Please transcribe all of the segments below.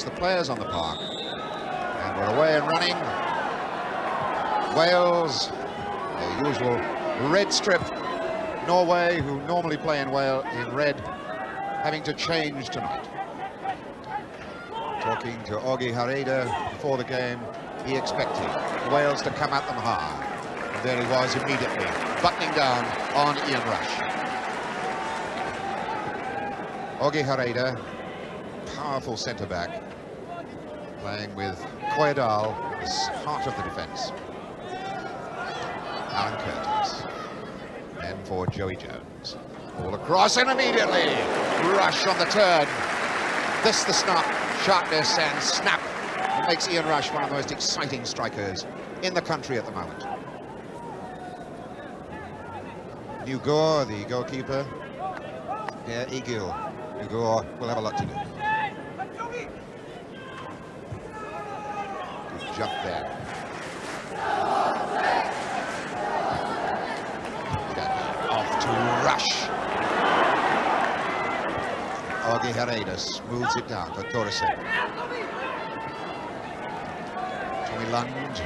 The players on the park, and we're away and running. Wales, the usual red strip. Norway, who normally play in red, having to change tonight. Talking to Hareide before the game, he expected Wales to come at them hard, and there he was immediately, buttoning down on Ian Rush. Hareide, powerful centre-back, playing with Kojedal, the heart of the defence. Alan Curtis. Then for Joey Jones. All across and immediately Rush on the turn. This the sharpness and snap. It makes Ian Rush one of the most exciting strikers in the country at the moment. Nygård, the goalkeeper. Yeah, Egil. Nygård will have a lot to do. Jump there. Off to Rush. Hareide smooths it down for Terje. Lund.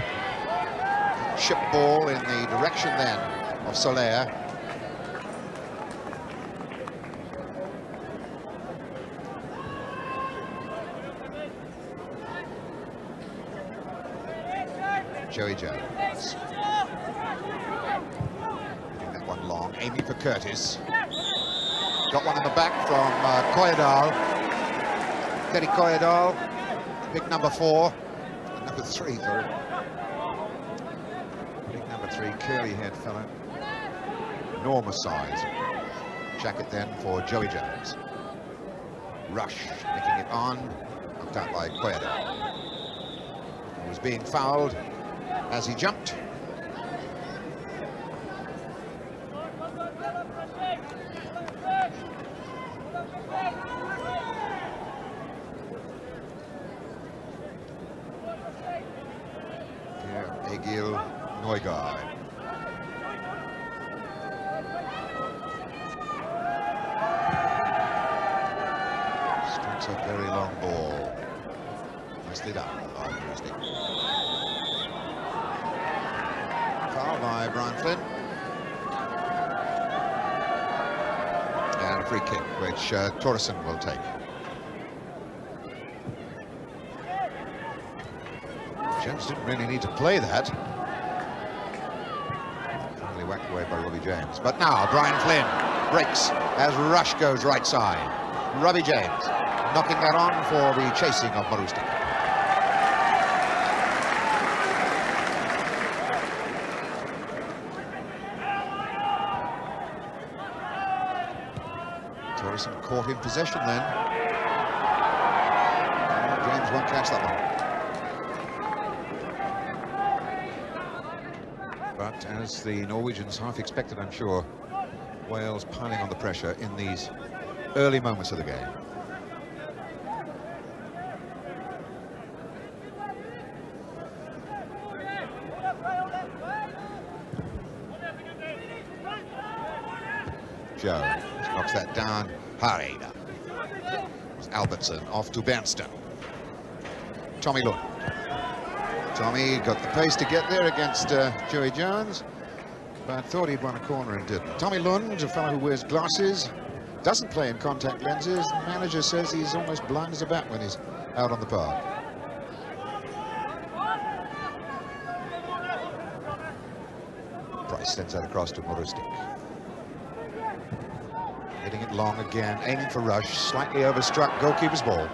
Chip ball in the direction then of Soler. Joey Jones. Getting that one long, aiming for Curtis. Got one in the back from Kojedal. Terje Kojedal, big number 4. Number 3, sorry. Big number 3, curly-haired fellow. Enormous size. Jackett then for Joey Jones. Rush, making it on. Knocked out by Kojedal. He was being fouled as he jumped. Egil, Nygård. Strikes a very long ball. Nicely done by Marustik. Foul by Flynn. And a free kick, which Terje will take. Jones didn't really need to play that. Finally whacked away by Robbie James. But now Flynn breaks as Rush goes right side. Robbie James knocking that on for the chasing of Marustik. Terje caught in possession then. James won't catch that one. But as the Norwegians half expected, I'm sure, Wales piling on the pressure in these early moments of the game. Joe knocks that down. Hareide. Albertsen off to Berntsen. Lund. Tommy got the pace to get there against Joey Jones, but thought he'd run a corner and didn't. Lund, a fellow who wears glasses, doesn't play in contact lenses. The manager says he's almost blind as a bat when he's out on the park. Price sends that across to Marustik. Hitting it long again, aiming for Rush, slightly overstruck, goalkeeper's ball.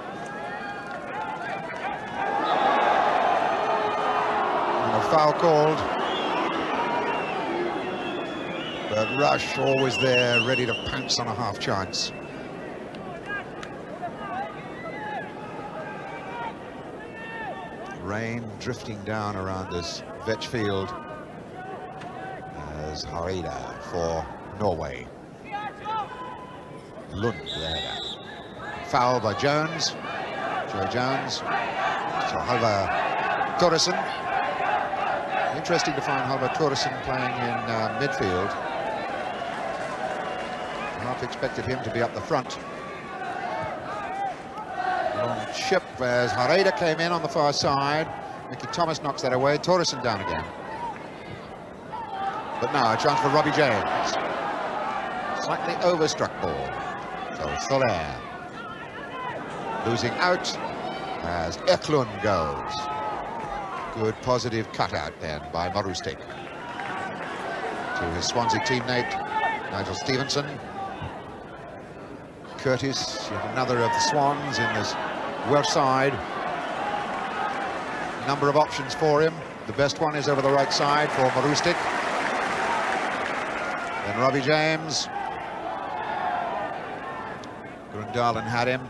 Foul called, but Rush always there, ready to pounce on a half chance. Rain drifting down around this Vetch field as Hareide for Norway. Lund there. Foul by Jones. Joey Jones. So Halvor Terje. Interesting to find Halvor Terje playing in midfield. Half expected him to be up the front. long chip as Hareide came in on the far side. Mickey Thomas knocks that away. Thoresen down again. But now a chance for Robbie James. Slightly overstruck ball. So Soler losing out as Egil goes. Good positive cutout then by Marustik to his Swansea teammate Nigel Stevenson. Curtis, yet another of the Swans in this Welsh side. Number of options for him. The best one is over the right side for Marustik. Then Robbie James. Grøndalen had him.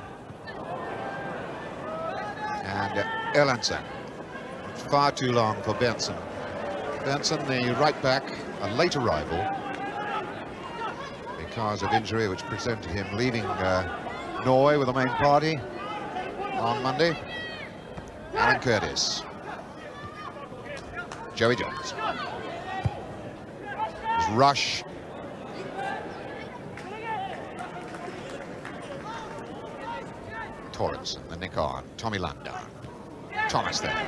And Erlandsen. Far too long for Berntsen. Berntsen, the right back, a late arrival because of injury which prevented him leaving Norway with the main party on Monday. Alan Curtis. Joey Jones. His rush. Thoresen, the nick on. Tommy Lund. Thomas there.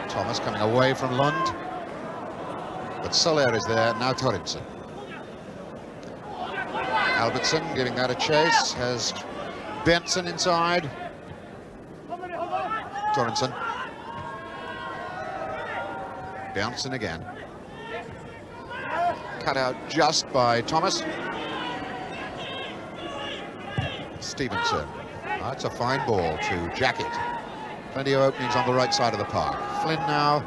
Thomas coming away from Lund. But Soler is there, now Thoresen. Albertsen giving that a chase, has Berntsen inside. Thoresen. Berntsen again. Cut out just by Thomas. Stevenson. That's a fine ball to Jackett. Plenty of openings on the right side of the park. Flynn now,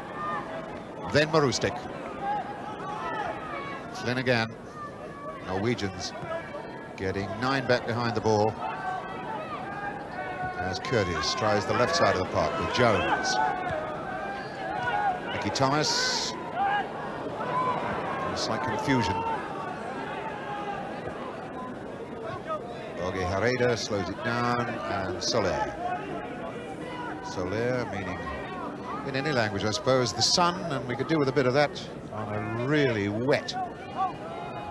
then Marustik. Flynn again. Norwegians getting 9 back behind the ball. As Curtis tries the left side of the park with Jones. Mickey Thomas. Slight confusion. Hareide slows it down, and Soler. Soler meaning, in any language I suppose, the sun, and we could do with a bit of that on a really wet,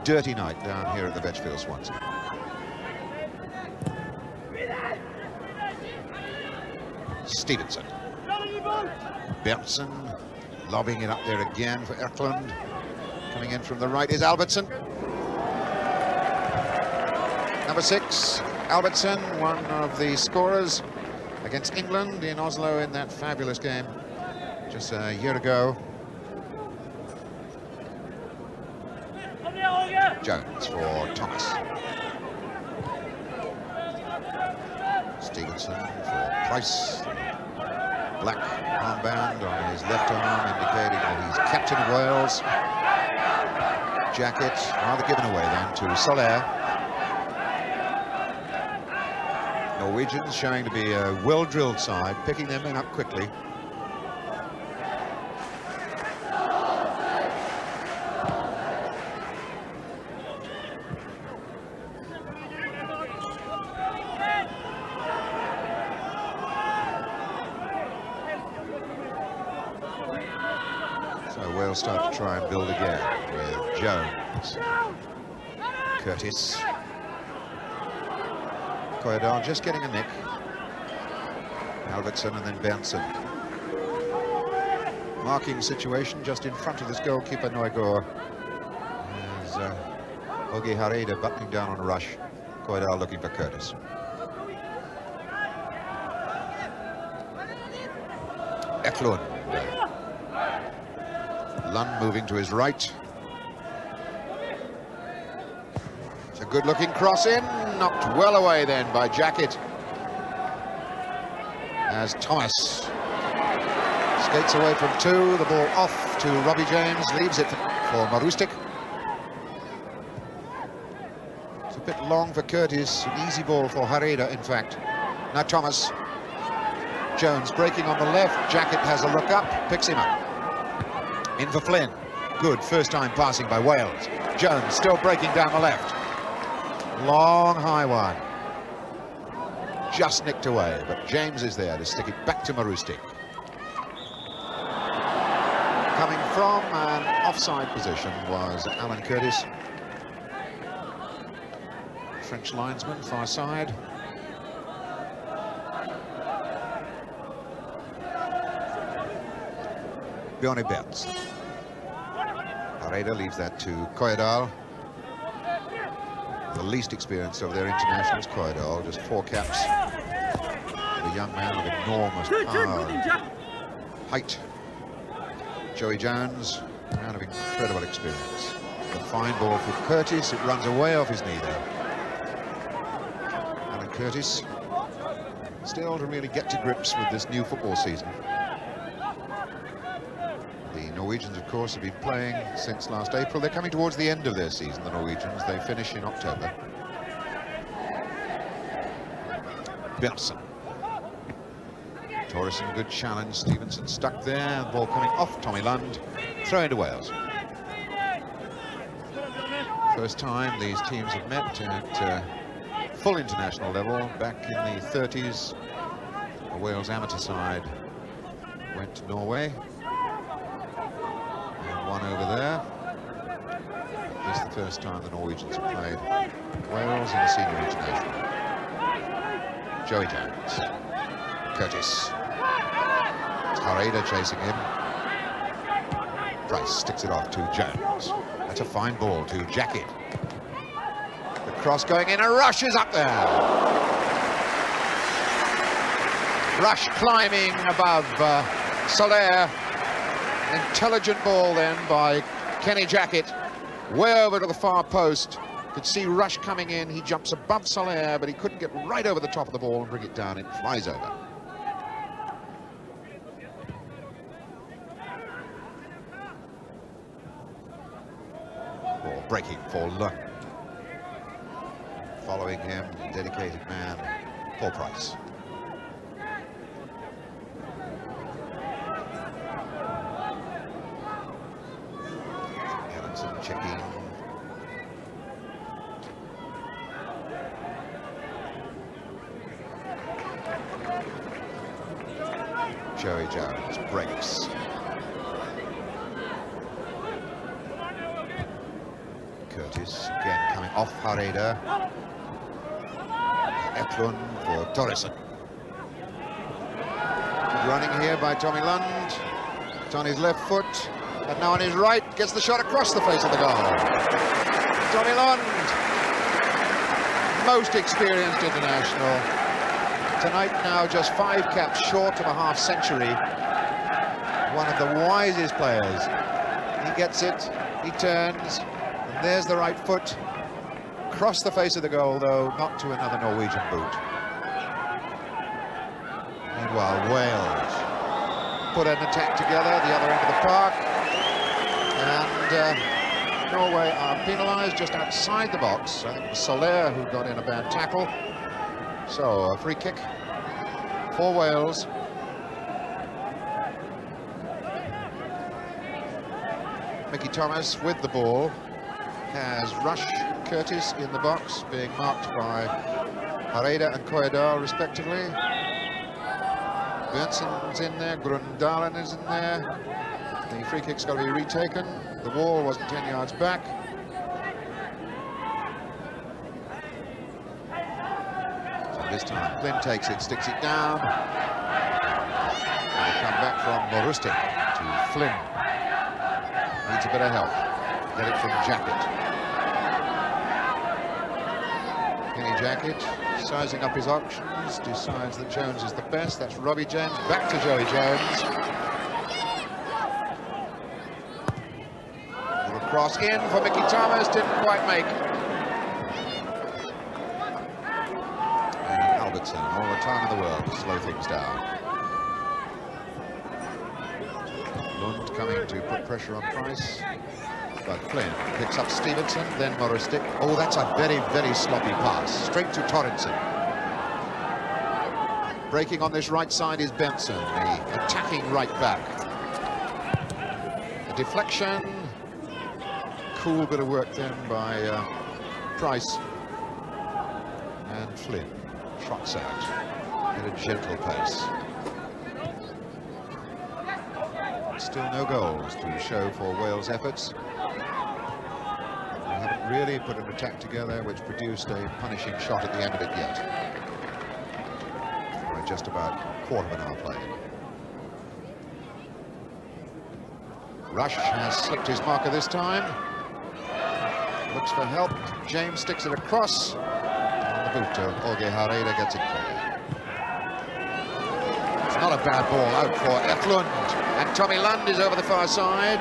dirty night down here at the Vetch Field, Swansea. Stevenson. Berntsen lobbing it up there again for Egil. Coming in from the right is Albertsen. Number 6, Albertsen, one of the scorers against England in Oslo in that fabulous game just a year ago. Jones for Thomas. Stevenson for Price. Black armband on his left arm indicating that he's captain of Wales. Jackett rather given away then to Soler. Norwegians showing to be a well-drilled side, picking their men up quickly. So Wales start to try and build again with Jones. Curtis. Kojedal just getting a nick. Albertsen and then Berntsen. Marking situation just in front of this goalkeeper Nygård. As Hareide buttoning down on a rush. Kojedal looking for Curtis. Egil. Lund moving to his right. It's a good-looking cross in, knocked well away then by Jackett. As Thomas skates away from 2, the ball off to Robbie James, leaves it for Marustik. It's a bit long for Curtis, an easy ball for Hareide, in fact. Now Thomas. Jones breaking on the left, Jackett has a look up, picks him up. In for Flynn. Good first time passing by Wales. Jones still breaking down the left. Long high one. Just nicked away, but James is there to stick it back to Marustik. Coming from an offside position was Alan Curtis. French linesman, far side. Bjarne Berntsen. Hareide leaves that to Kojedal. The least experienced of their internationals, Kojedal, just 4 caps. A young man of enormous power, height. Joey Jones, a man of incredible experience. A fine ball for Curtis, it runs away off his knee there. Alan Curtis, still to really get to grips with this new football season. The Norwegians, of course, have been playing since last April. They're coming towards the end of their season, the Norwegians. They finish in October. Berntsen. Torresen, good challenge. Stevenson stuck there. The ball coming off Tommy Lund. Throw into Wales. First time these teams have met at full international level back in the 30s. The Wales amateur side went to Norway and won over there. This is the first time the Norwegians have played Wales in the senior international. Joey Jones. Curtis. It's Hareide chasing him. Price sticks it off to Jones. That's a fine ball to Jackett. The cross going in, and Rush is up there. Rush climbing above Soler. Intelligent ball then by Kenny Jackett. Way over to the far post. Could see Rush coming in. He jumps above Soler, but he couldn't get right over the top of the ball and bring it down. It flies over. Ball breaking for Lund. Following him, dedicated man, Paul Price. Erlandsen checking. Joey Jones breaks. Curtis again coming off Hareide. Lund for Torresen. Good running here by Tommy Lund. It's on his left foot, and now on his right, gets the shot across the face of the goal. Tommy Lund, most experienced international. Tonight now just 5 caps short of a half century. One of the wisest players. He gets it, he turns, and there's the right foot. Across the face of the goal, though, not to another Norwegian boot. Meanwhile, Wales put an attack together, the other end of the park. And Norway are penalised just outside the box. I think it was Soler who got in a bad tackle. So, a free kick for Wales. Mickey Thomas with the ball has Rush, Curtis in the box, being marked by Hareide and Kojedal respectively. Berntsen's in there, Grøndalen is in there. The free kick's got to be retaken. The wall wasn't 10 yards back. So this time Flynn takes it, sticks it down. And they come back from Marustik to Flynn. Needs a bit of help. Get it from Jackett. Jackett sizing up his options, decides that Jones is the best. That's Robbie Jones, back to Joey Jones. Little cross in for Mickey Thomas, didn't quite make. And Albertsen, all the time in the world to slow things down. Lund coming to put pressure on Price. But Flynn picks up Stevenson, then Marustik. Oh, that's a very, very sloppy pass. Straight to Torresen. Breaking on this right side is Berntsen, the attacking right back. A deflection. Cool bit of work then by Price. And Flynn trots out at a gentle pace. Still no goals to show for Wales' efforts. They haven't really put an attack together which produced a punishing shot at the end of it yet. We're just about a quarter of an hour played. Rush has slipped his marker this time. Looks for help. James sticks it across. And the boot of Hareide gets it clear. It's not a bad ball out for Lund. And Tommy Lund is over the far side.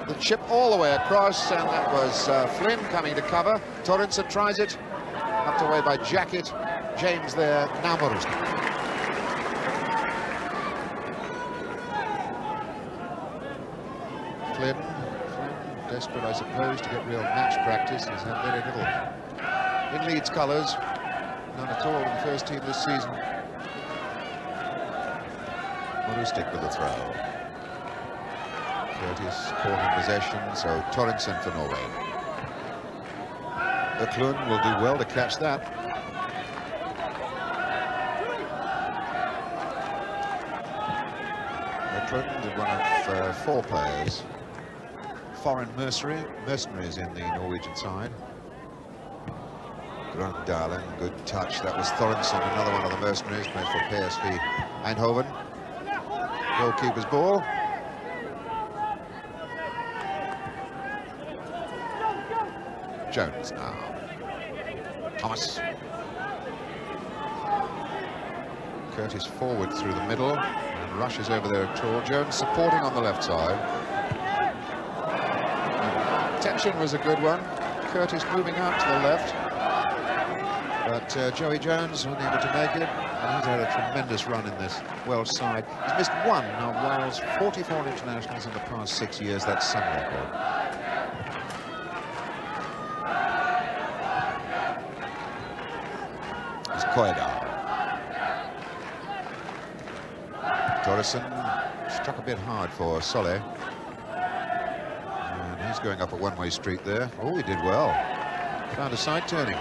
The chip all the way across, and that was Flynn coming to cover. Torrensen tries it. Knocked away by Jackett. James there, now Marustik. Flynn, desperate, I suppose, to get real match practice. He's had very little in Leeds colours, none at all in the first team this season. Marustik with the throw. Curtis caught in possession, so Torrensen for Norway. Lund will do well to catch that. Lund is one of 4 players. Foreign mercenaries in the Norwegian side. Grøndalen, good touch. That was Torrensen, another one of the mercenaries, plays for PSV Eindhoven. Goalkeeper's ball. Jones now. Thomas. Curtis forward through the middle and rushes over there toward Jones, supporting on the left side. Tension was a good one. Curtis moving out to the left, but Joey Jones unable to make it, and he's had a tremendous run in this Welsh side. He's missed one of Wales' 44 internationals in the past 6 years. That's some record. It's Kojedal. Torrensen struck a bit hard for Southall. And he's going up a one-way street there. Oh, he did well. Found a side turning.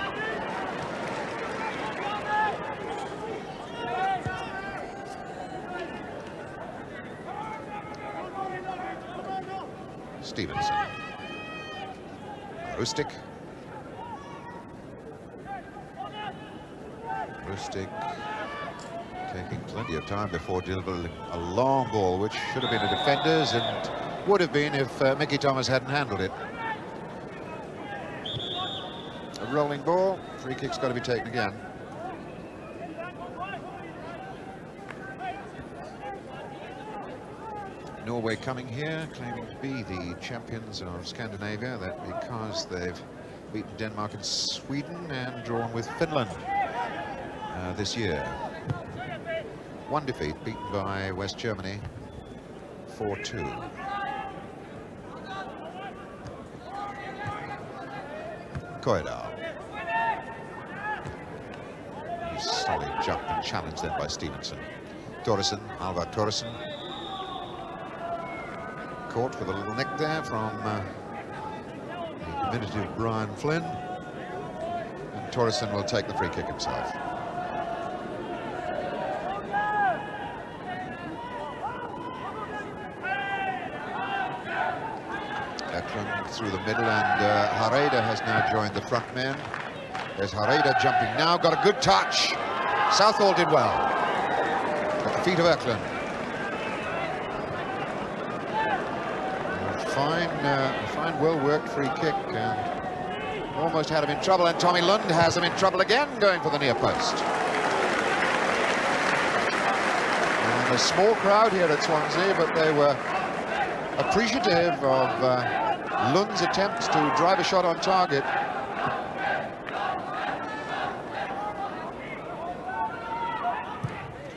Stevenson. Marustik. Marustik taking plenty of time before delivering a long ball, which should have been a defender's and would have been if Mickey Thomas hadn't handled it. A rolling ball, free kick's got to be taken again. Norway coming here, claiming to be the champions of Scandinavia, that because they've beaten Denmark and Sweden and drawn with Finland this year. One defeat, beaten by West Germany 4-2. Kojedal. Solid jump and challenge then by Stevenson. Torrensen, Alvar Torrensen. Caught with a little nick there from the diminutive Brian Flynn. And Torrensen will take the free kick himself. Through the middle, and Hareide has now joined the front men. There's Hareide jumping now, got a good touch. Southall did well. At the feet of Eklund. Fine, well-worked free kick, and almost had him in trouble, and Tommy Lund has him in trouble again, going for the near post. And a small crowd here at Swansea, but they were appreciative of Lund's attempts to drive a shot on target.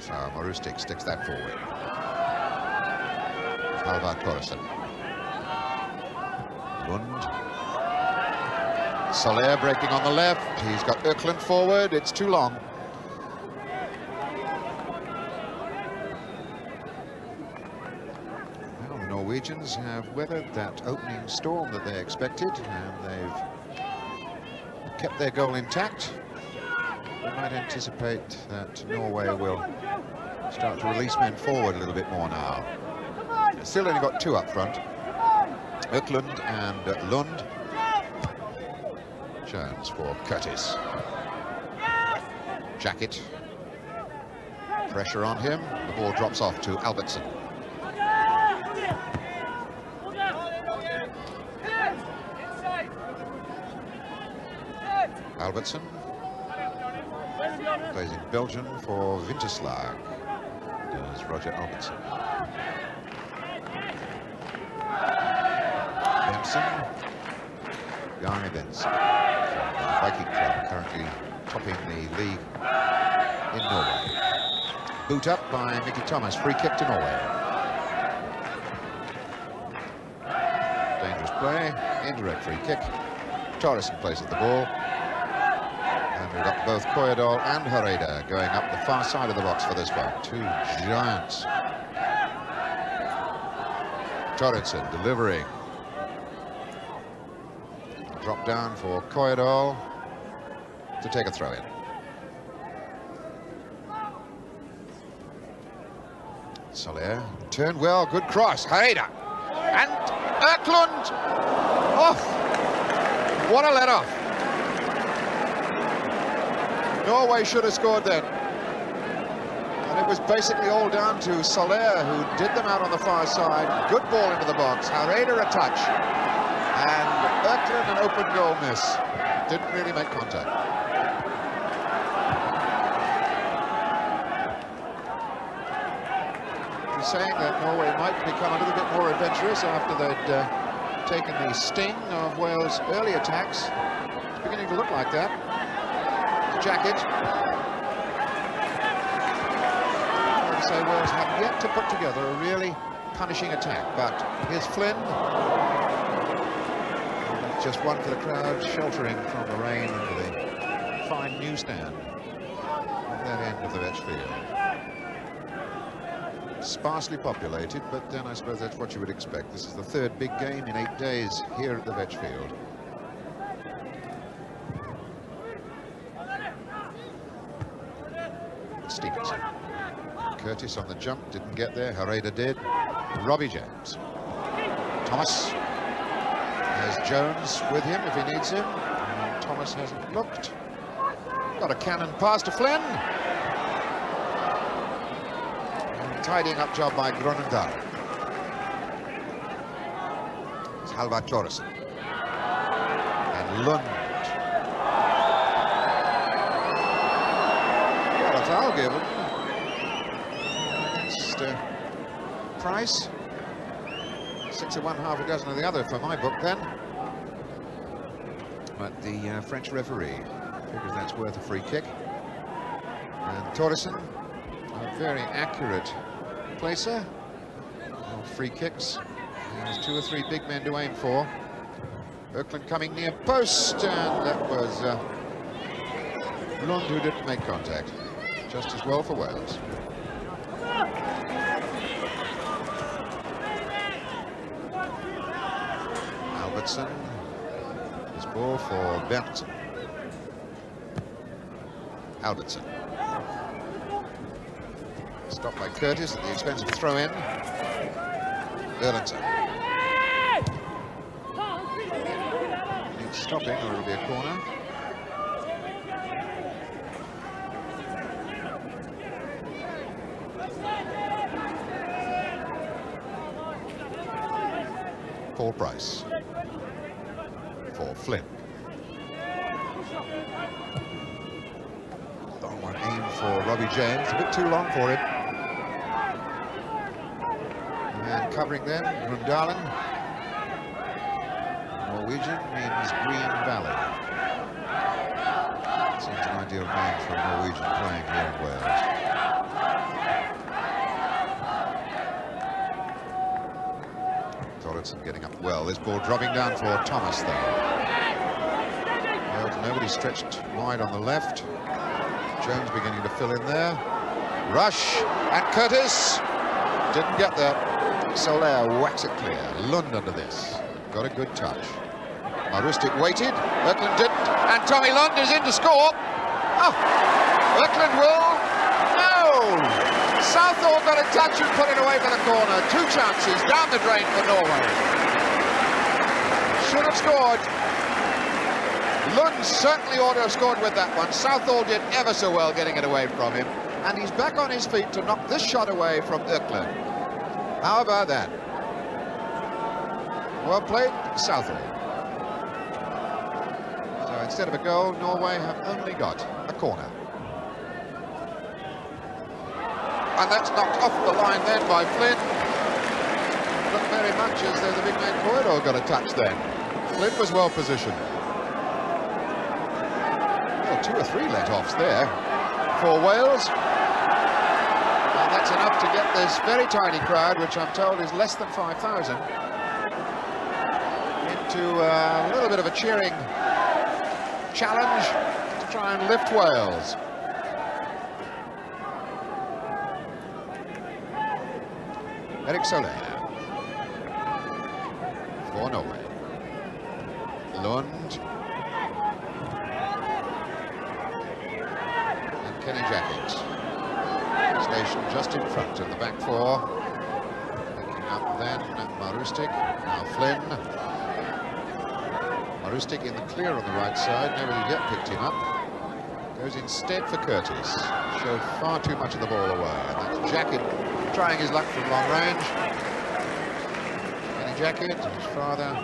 So Marustik sticks that forward. Alvar Torrensen. Lund. Southall breaking on the left. He's got Eklund forward. It's too long. Norwegians have weathered that opening storm that they expected, and they've kept their goal intact. We might anticipate that Norway will start to release men forward a little bit more now. They've still only got 2 up front, Eklund and Lund. Jones for Curtis. Jackett. Pressure on him. The ball drops off to Albertsen. Albertsen plays in Belgium for Winterslag. There's Roger Albertsen. Berntsen, Bjarne Berntsen, from the Viking Club, currently topping the league in Norway. Boot up by Mickey Thomas, free kick to Norway. Dangerous play, indirect free kick. Torresen places the ball. And we've got both Kojedal and Hareide going up the far side of the box for this one. Two giants. Torresen delivering. Drop down for Kojedal to take a throw in. Soler, turned well, good cross, Hareide, and Eklund, off, what a let-off. Norway should have scored then. And it was basically all down to Soler, who did them out on the far side, good ball into the box, Hareide a touch, and Eklund an open goal miss, didn't really make contact. Saying that Norway might become a little bit more adventurous after they'd taken the sting of Wales' early attacks. It's beginning to look like that. Jackett. I would say Wales have yet to put together a really punishing attack, but here's Flynn. Just one for the crowd, sheltering from the rain under the fine newsstand at that end of the Vetch field. Sparsely populated, but then I suppose that's what you would expect. This is the third big game in 8 days here at the Vetch field. Stevenson. Curtis on the jump, didn't get there. Hareide did. Robbie James. Thomas has Jones with him if he needs him. And Thomas hasn't looked. Got a cannon pass to Flynn. Tidying up job by Grøndalen. It's Halvard Torresen. And Lund. Well, a foul given. Against Price. 6 of one, half a dozen of the other for my book then. But the French referee figures that's worth a free kick. And Torresen, a very accurate placer. Free kicks. There's 2 or 3 big men to aim for. Eklund coming near post, and that was Lund who didn't make contact. Just as well for Wales. Albertsen. This ball for Berntsen. Albertsen. Stopped by Curtis at the expense of a throw-in. Erlandsen. Needs stopping or it'll be a corner. Paul Price for Flynn. Long one aimed for Robbie James, a bit too long for him. And covering them, Grøndalen. Norwegian means Green Valley. Seems an ideal name for a Norwegian playing here in Wales. Torresen getting up well. This ball dropping down for Thomas though. Well, nobody stretched wide on the left. Jones beginning to fill in there. Rush and Curtis didn't get there. Soler whacks it clear. Lund under this. Got a good touch. Marustik waited. Eklund didn't. And Tommy Lund is in to score. Oh, Eklund will. No! Southall got a touch and put it away for the corner. 2 chances down the drain for Norway. Should have scored. Lund certainly ought to have scored with that one. Southall did ever so well getting it away from him. And he's back on his feet to knock this shot away from Eklund. How about that? Well played, Southall. So instead of a goal, Norway have only got a corner. And that's knocked off the line then by Flynn. Looked very much as though the big man Kojedal got a touch then. Flynn was well positioned. Well, 2 or 3 let-offs there for Wales. And that's enough to get this very tiny crowd, which I'm told is less than 5,000, into a little bit of a cheering challenge to try and lift Wales. Erik for Norway. Lund. And Kenny Jackett. Stationed just in front of the back four. Picking up then Marustik. Now Flynn. Marustik in the clear on the right side. Neville yet picked him up. Goes instead for Curtis. Showed far too much of the ball away. And that's Jackett trying his luck from long range. Kenny Jackett, his father,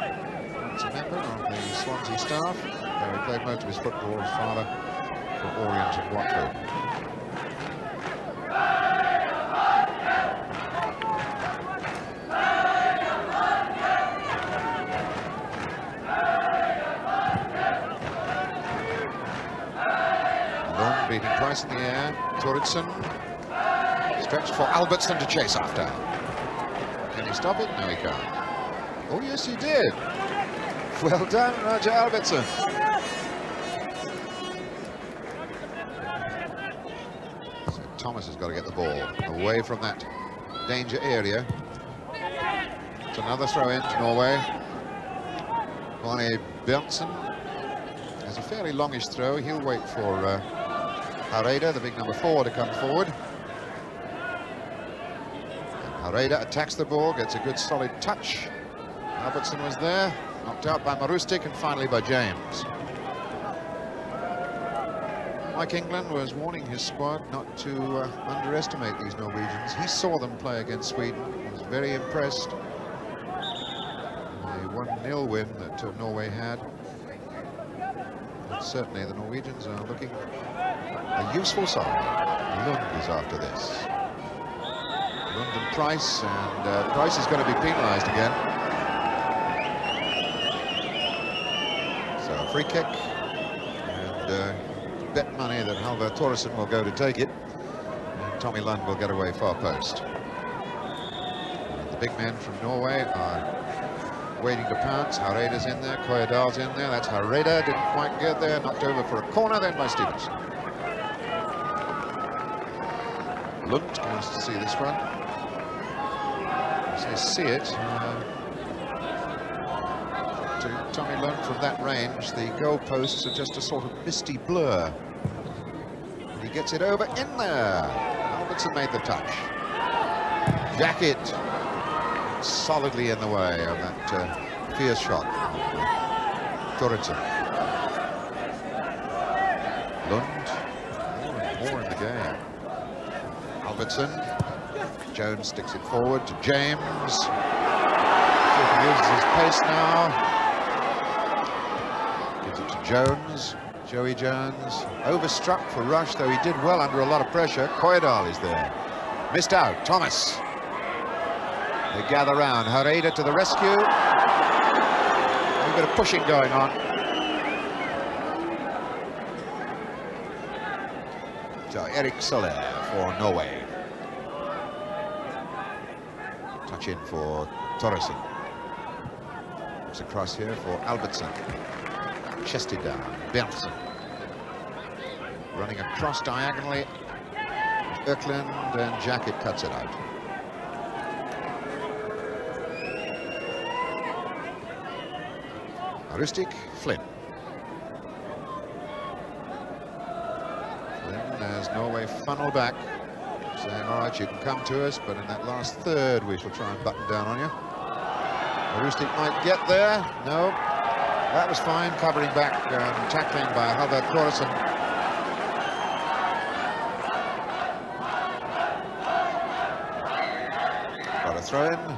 was a member of the Swansea staff. Though he played most of his football, his father, from Orient and Watford. Lund beating Price in the air. Torridson. Stretched for Albertsen to chase after. Can he stop it? No, he can't. Oh, yes, he did. Well done, Roger Albertsen. So Thomas has got to get the ball away from that danger area. It's another throw in to Norway. Berntsen has a fairly longish throw. He'll wait for Hareide, the big number 4, to come forward. Hareide attacks the ball, gets a good solid touch. Albertsen was there, knocked out by Marustik and finally by James. Mike England was warning his squad not to underestimate these Norwegians. He saw them play against Sweden, he was very impressed. The 1-0 win that Norway had. And certainly the Norwegians are looking a useful side. Lund is after this. Lund and Price, and Price is going to be penalised again. So a free kick, and bet money that Halvard Torridson will go to take it, and Tommy Lund will get away far post. And the big men from Norway are waiting to pounce. Hareide's in there, Kojedal's in there. That's Hareide, didn't quite get there, knocked over for a corner then by Stevenson. Lund goes to see this one. As they see it, to Tommy Lund from that range, the goalposts are just a sort of misty blur. And he gets it over in there. Albertsen made the touch. Jackett solidly in the way of that fierce shot. Torridson. Lund, more in the game. Albertsen. Jones sticks it forward to James. See if he uses his pace now. Gives it to Jones. Joey Jones. Overstruck for rush, though he did well under a lot of pressure. Kojedal is there. Missed out. Thomas. They gather round. Hareide to the rescue. A bit of pushing going on. So Erik for Norway. Touch in for Torridson. Looks across here for Albertsen. Chested down. Berntsen. Running across diagonally. Eklund, and Jackett cuts it out. Marustik, Flynn. As Norway funnel back, saying, all right, you can come to us, but in that last third we shall try and button down on you. Marustik might get there. No, that was fine, covering back and tackling by Halvard Torridson. Got a throw in,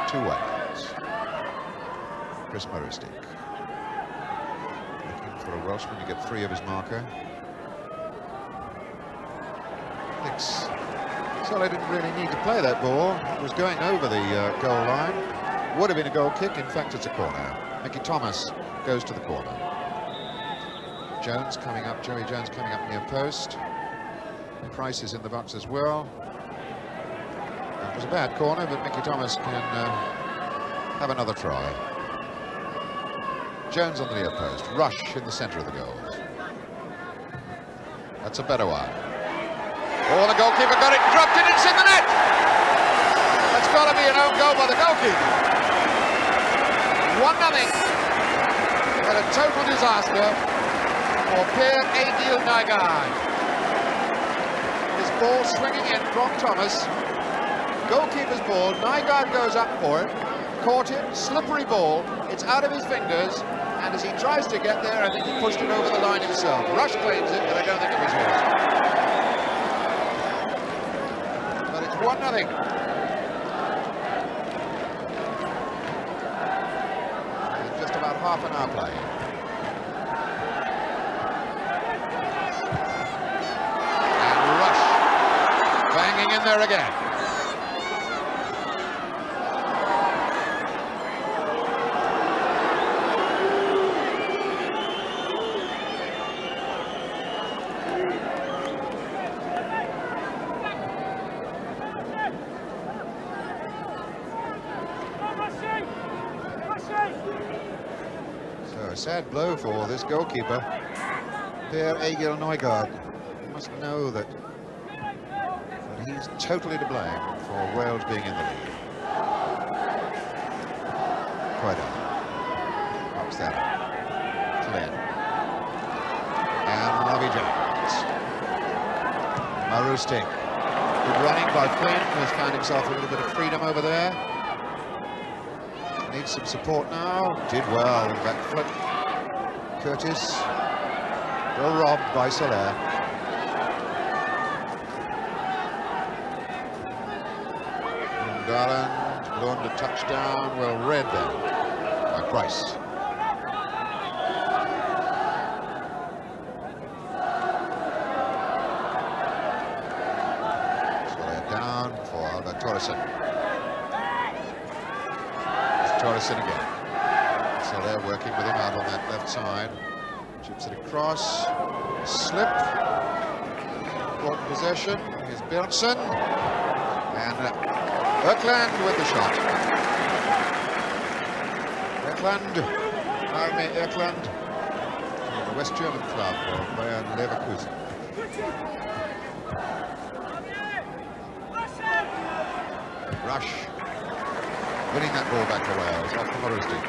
2 Wales. Chris Marustik. Looking for a Welshman to get free of his marker. So they didn't really need to play that ball. It was going over the goal line. Would have been a goal kick. In fact, it's a corner. Mickey Thomas goes to the corner. Jones coming up, Joey Jones coming up near post. Price is in the box as well. It was a bad corner, but Mickey Thomas can have another try. Jones on the near post. Rush in the centre of the goals. That's a better one. Oh, the goalkeeper got it, dropped it, it's in the net! That's got to be an own goal by the goalkeeper. 1-0. What a total disaster for Egil Nygård. His ball swinging in from Thomas. Goalkeeper's ball, Nygård goes up for it, caught it, slippery ball, it's out of his fingers, and as he tries to get there, I think he pushed it over the line himself. Rush claims it, but I don't think it was his. 1-0. Just about half an hour play. And Rush banging in there again. Sad blow for this goalkeeper, Egil Nygård. He must know that he's totally to blame for Wales being in the lead. Kojedal pops that up. Flynn and Robbie Jackett. Marustik. Good running by Flynn, who's found himself a little bit of freedom over there. Needs some support now. Did well. Back flip. Curtis, well robbed by Soler. Grøndalen, Lund a touchdown, well read then by Price. Soler down for Albertsen. Albertsen again. So they're working with him out on that left side. Chips it across. Slip. Important possession. Here's Berntsen. And Erlandsen with the shot. Arne Erlandsen. The West German club of Bayern Leverkusen. Rush. Winning that ball back to Wales off the Marustik.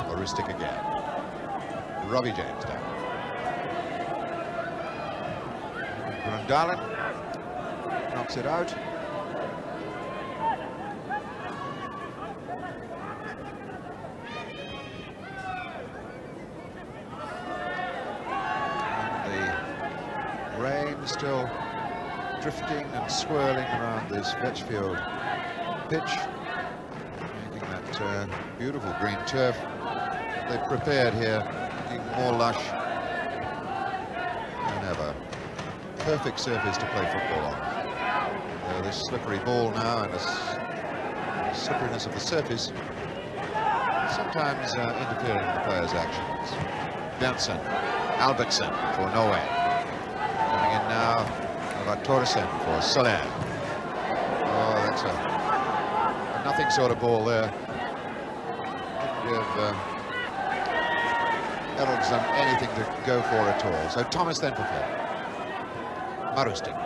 Marustik again. Robbie James down. Grøndalen knocks it out. And the rain still drifting and swirling around this Vetch field pitch, making that beautiful green turf they've prepared here, looking more lush than ever. Perfect surface to play football on. This slippery ball now and the slipperiness of the surface sometimes interfering with the players' actions. Berntsen, Albertsen for Norway. Coming in now, Albertsen for Soler. Oh, that's a nothing sort of ball there. Didn't give Erlandsen anything to go for at all. So Thomas then for Flynn. Marustik.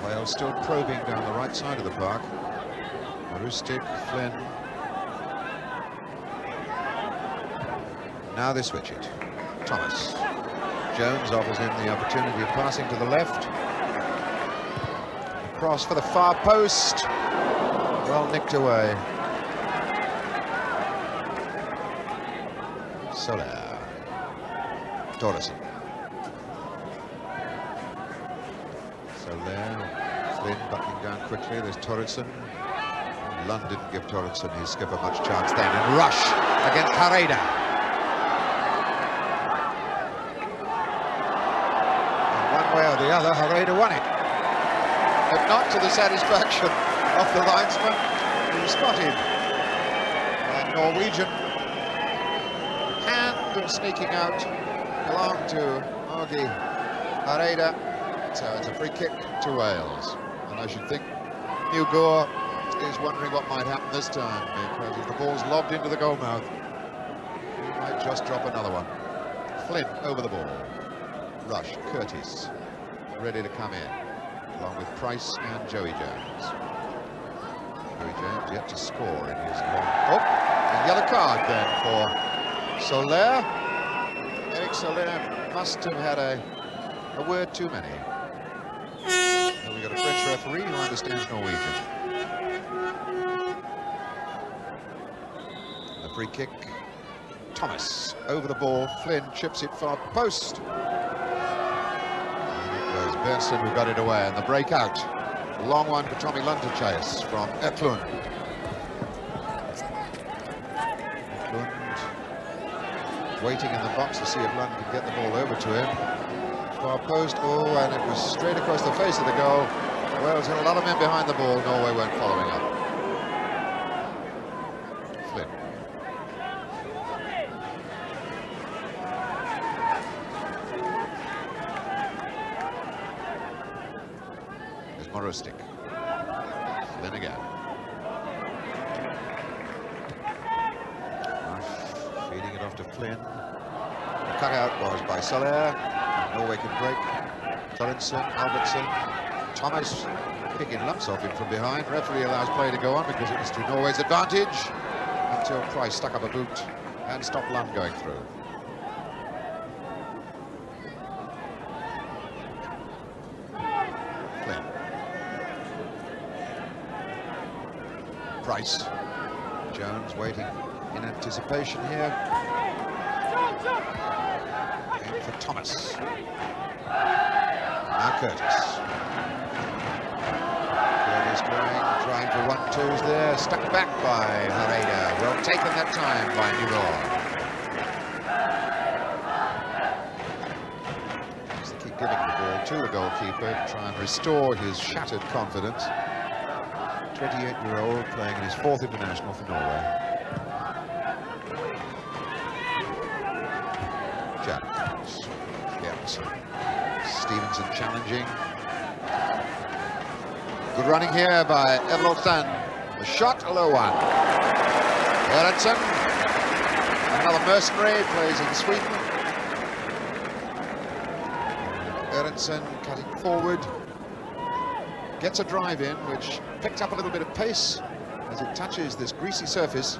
Wales still probing down the right side of the park. Marustik, Flynn. Now they switch it. Thomas. Jones offers him the opportunity of passing to the left. Cross for the far post. Well nicked away. Soler. Torreson. Soler. Flynn buttoning down quickly. There's Torrensen. Lund didn't give Torrensen, his skipper, much chance then. And rush against Hareide. And one way or the other, Hareide won it. But not to the satisfaction of the linesman who spotted that Norwegian hand sneaking out belonged to Hareide. So it's a free kick to Wales. And I should think Nygård is wondering what might happen this time, because if the ball's lobbed into the goal mouth, he might just drop another one. Flynn over the ball. Rush, Curtis, ready to come in, along with Price and Joey Jones. Joey Jones yet to score in his long... Oh, a yellow card then for Soler. Erik Soler must have had a word too many. We've got a French referee who understands Norwegian. The free kick. Thomas over the ball. Flynn chips it far post. And it was Berntsen who got it away. And the breakout. Long one for Tommy Lund to chase from Eklund. Eklund waiting in the box to see if Lund can get the ball over to him. Far post, oh, and it was straight across the face of the goal. Wales had a lot of men behind the ball. Norway weren't following up. Flynn. There's Marustik. Flynn again. Feeding it off to Flynn. The cutout was by Soler. Norway can break. Torrensen, Albertsen, Thomas picking lumps off him from behind. Referee allows play to go on because it was to Norway's advantage until Price stuck up a boot and stopped Lund going through. Flynn. Price. Jones waiting in anticipation here. For Thomas. Now Curtis. Curtis going, trying for 1-2s there. Stuck back by Hareide. Well taken that time by Nygård. As they keep giving the ball to the goalkeeper to try and restore his shattered confidence. 28-year-old playing in his 4th international for Norway. Jackett. Stevenson challenging. Good running here by Erlandsen. The shot, a low one. Berntsen, another mercenary, plays in Sweden. Berntsen cutting forward. Gets a drive in, which picks up a little bit of pace as it touches this greasy surface.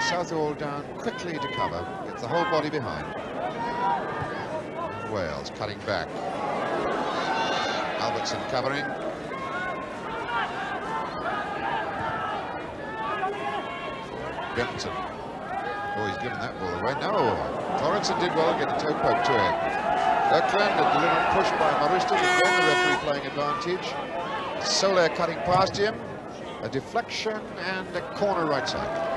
Southall down quickly to cover, gets the whole body behind. Wales cutting back. Albertsen covering. Berntsen. Oh, he's given that ball away. No, Torrensen did well, get a toe poke to him. Eklund, a little push by Marustik, again the referee playing advantage. Soler cutting past him. A deflection and a corner right side.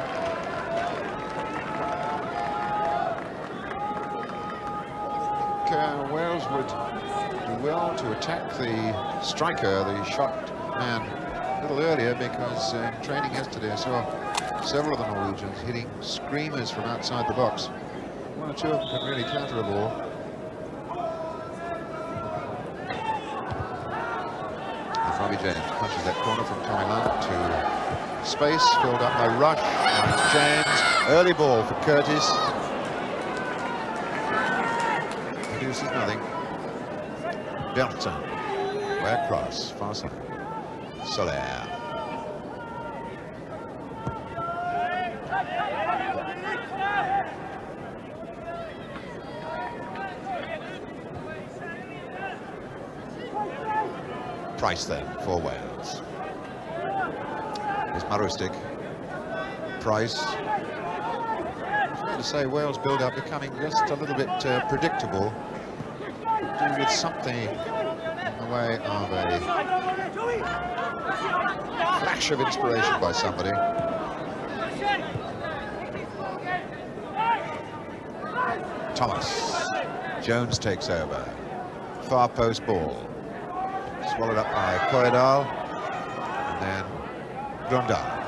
Wales would do well to attack the striker, the shot man, a little earlier, because in training yesterday I saw several of the Norwegians hitting screamers from outside the box. One or two of them can really counter a ball. And Robbie James punches that corner from Tommy Lund to space, filled up by Rush. And it's James, early ball for Curtis. Produces nothing. Berntsen, way across, far side. Soler. Price then for Wales. Here's Marustik. Price. Fair to say Wales build-up becoming just a little bit predictable. Do with something the way of a flash of inspiration by somebody. Thomas. Jones takes over. Far post ball. Swallowed up by Kojedal. And then Grøndalen.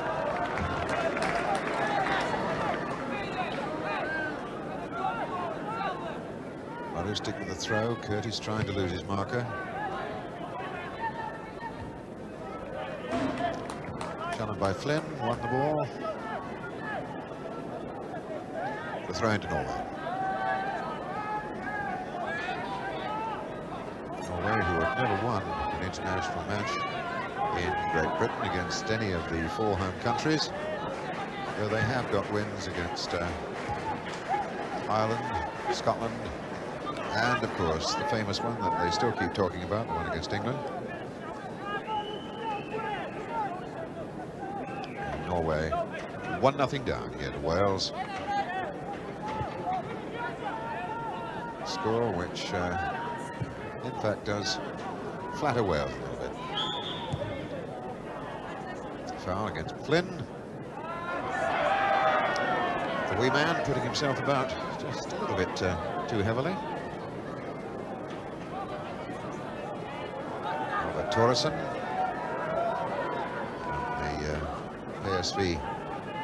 Marustik with the throw. Curtis trying to lose his marker. Challenged by Flynn. Won the ball. The throw into Norway. Norway, who have never won an international match in Great Britain against any of the 4 home countries, though they have got wins against Ireland, Scotland, and of course the famous one that they still keep talking about, the one against England. And Norway 1-0 down here to Wales. Score which in fact does flatter Wales a little bit. Foul against Flynn. The wee man putting himself about just a little bit too heavily. Torresen, the PSV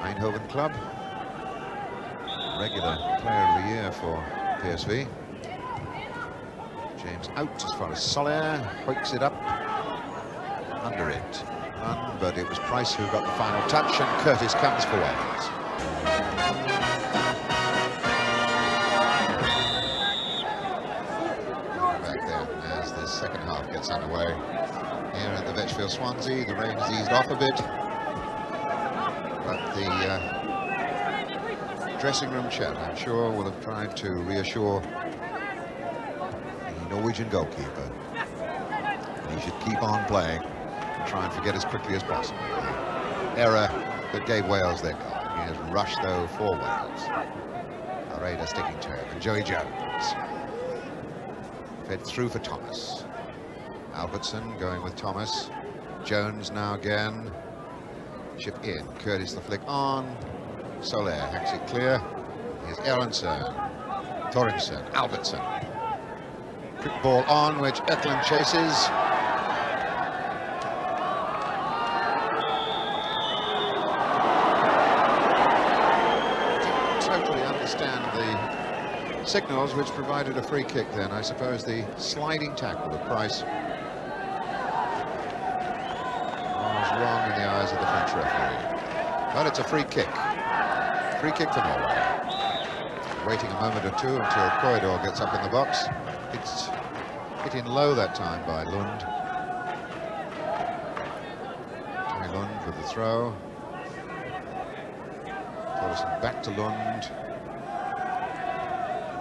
Eindhoven club, regular player of the year for PSV. James out as far as Soler, hoiks it up, under it, none, but it was Price who got the final touch, and Curtis comes for Wales. Back there as the second half gets underway. Here at the Vetch Swansea, the rain has eased off a bit, but the dressing room chat, I'm sure, will have tried to reassure the Norwegian goalkeeper he should keep on playing and try and forget as quickly as possible. The error that gave Wales their goal. He has rushed, though, for Wales. Hareide sticking to him, and Joey Jones fed through for Thomas. Albertsen going with Thomas. Jones now again. Chip in. Curtis the flick on. Soler hacks it clear. Here's Erlandsen. Torresen. Albertsen. Quick ball on, which Eklund chases. Didn't totally understand the signals which provided a free kick then. I suppose the sliding tackle of Price wrong in the eyes of the French referee. But it's a free kick. Free kick for Norway. Waiting a moment or two until Kojedal gets up in the box. It's hit in low that time by Lund. Lund with the throw. Torresen back to Lund.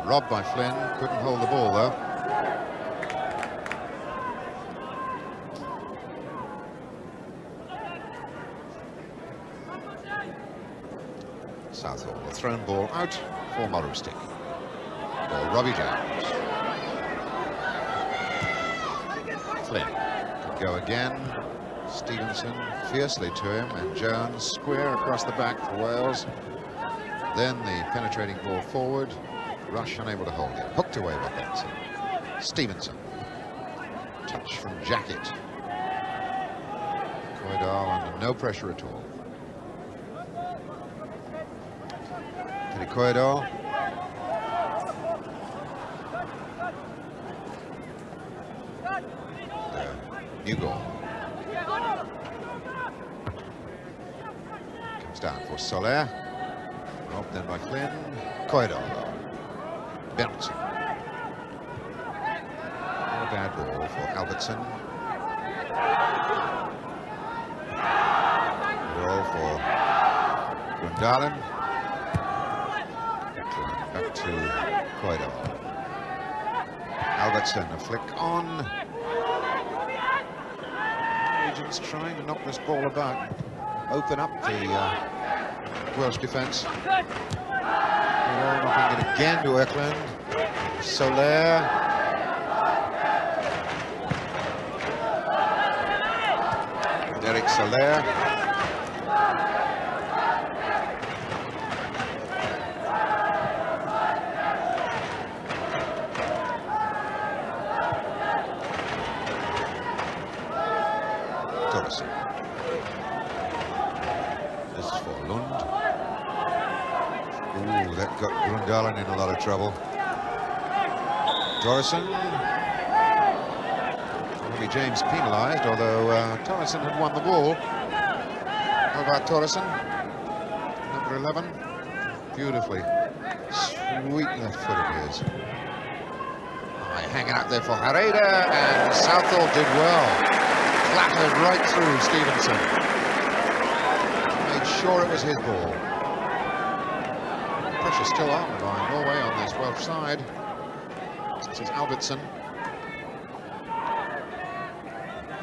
Robbed by Flynn. Couldn't hold the ball though. Southall, the thrown ball out for Marustik. For Robbie Jones. Flynn can go again. Stevenson fiercely to him, and Jones square across the back for Wales. Then the penetrating ball forward. Rush unable to hold it. Hooked away by Berntsen. Stevenson. Touch from Jackett. Kojedal under no pressure at all. Kojedal. Nygård. Comes down for Soler. Robbed then by Flynn. Kojedal. Berntsen. Not a bad ball for Albertsen. Ball for Grøndalen. Back to Kojedal. Albertsen, a flick on. Agents trying to knock this ball about, open up the Welsh defence. Knocking it again to Eklund. Soler. Derek Soler. Torres. This is for Lund. Ooh, that got Grøndalen in a lot of trouble. Torresen. Robbie James penalised, although Torresen had won the ball. How about Torresen? Number 11. Beautifully. Sweet left foot it is. Hanging out there for Hareide, and Southall did well. Clattered right through Stevenson. Made sure it was his ball. Pressure still on by Norway on this Welsh side. This is Albertsen.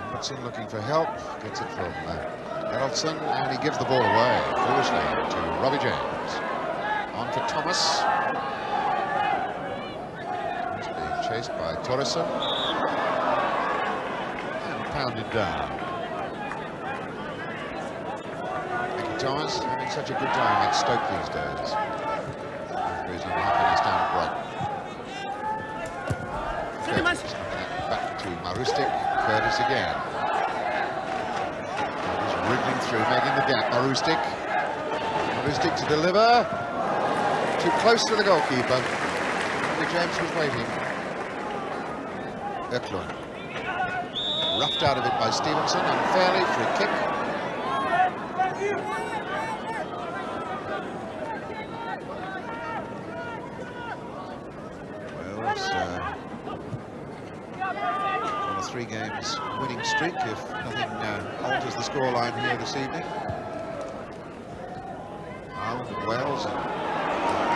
Albertsen looking for help. Gets it from Erlandsen, and he gives the ball away foolishly to Robbie James. On for Thomas. He's being chased by Torresen. And pounded down. Thank you, Thomas. Having such a good time at Stoke these days. He's unhappiness down at right. Back to Marustik. Curtis again. He's wriggling through, making the gap. Marustik. Marustik to deliver. Too close to the goalkeeper. James was waiting. Egil. Roughed out of it by Stevenson. Unfairly. Free kick. On a 3 games winning streak if nothing alters the scoreline here this evening. Ireland and Wales.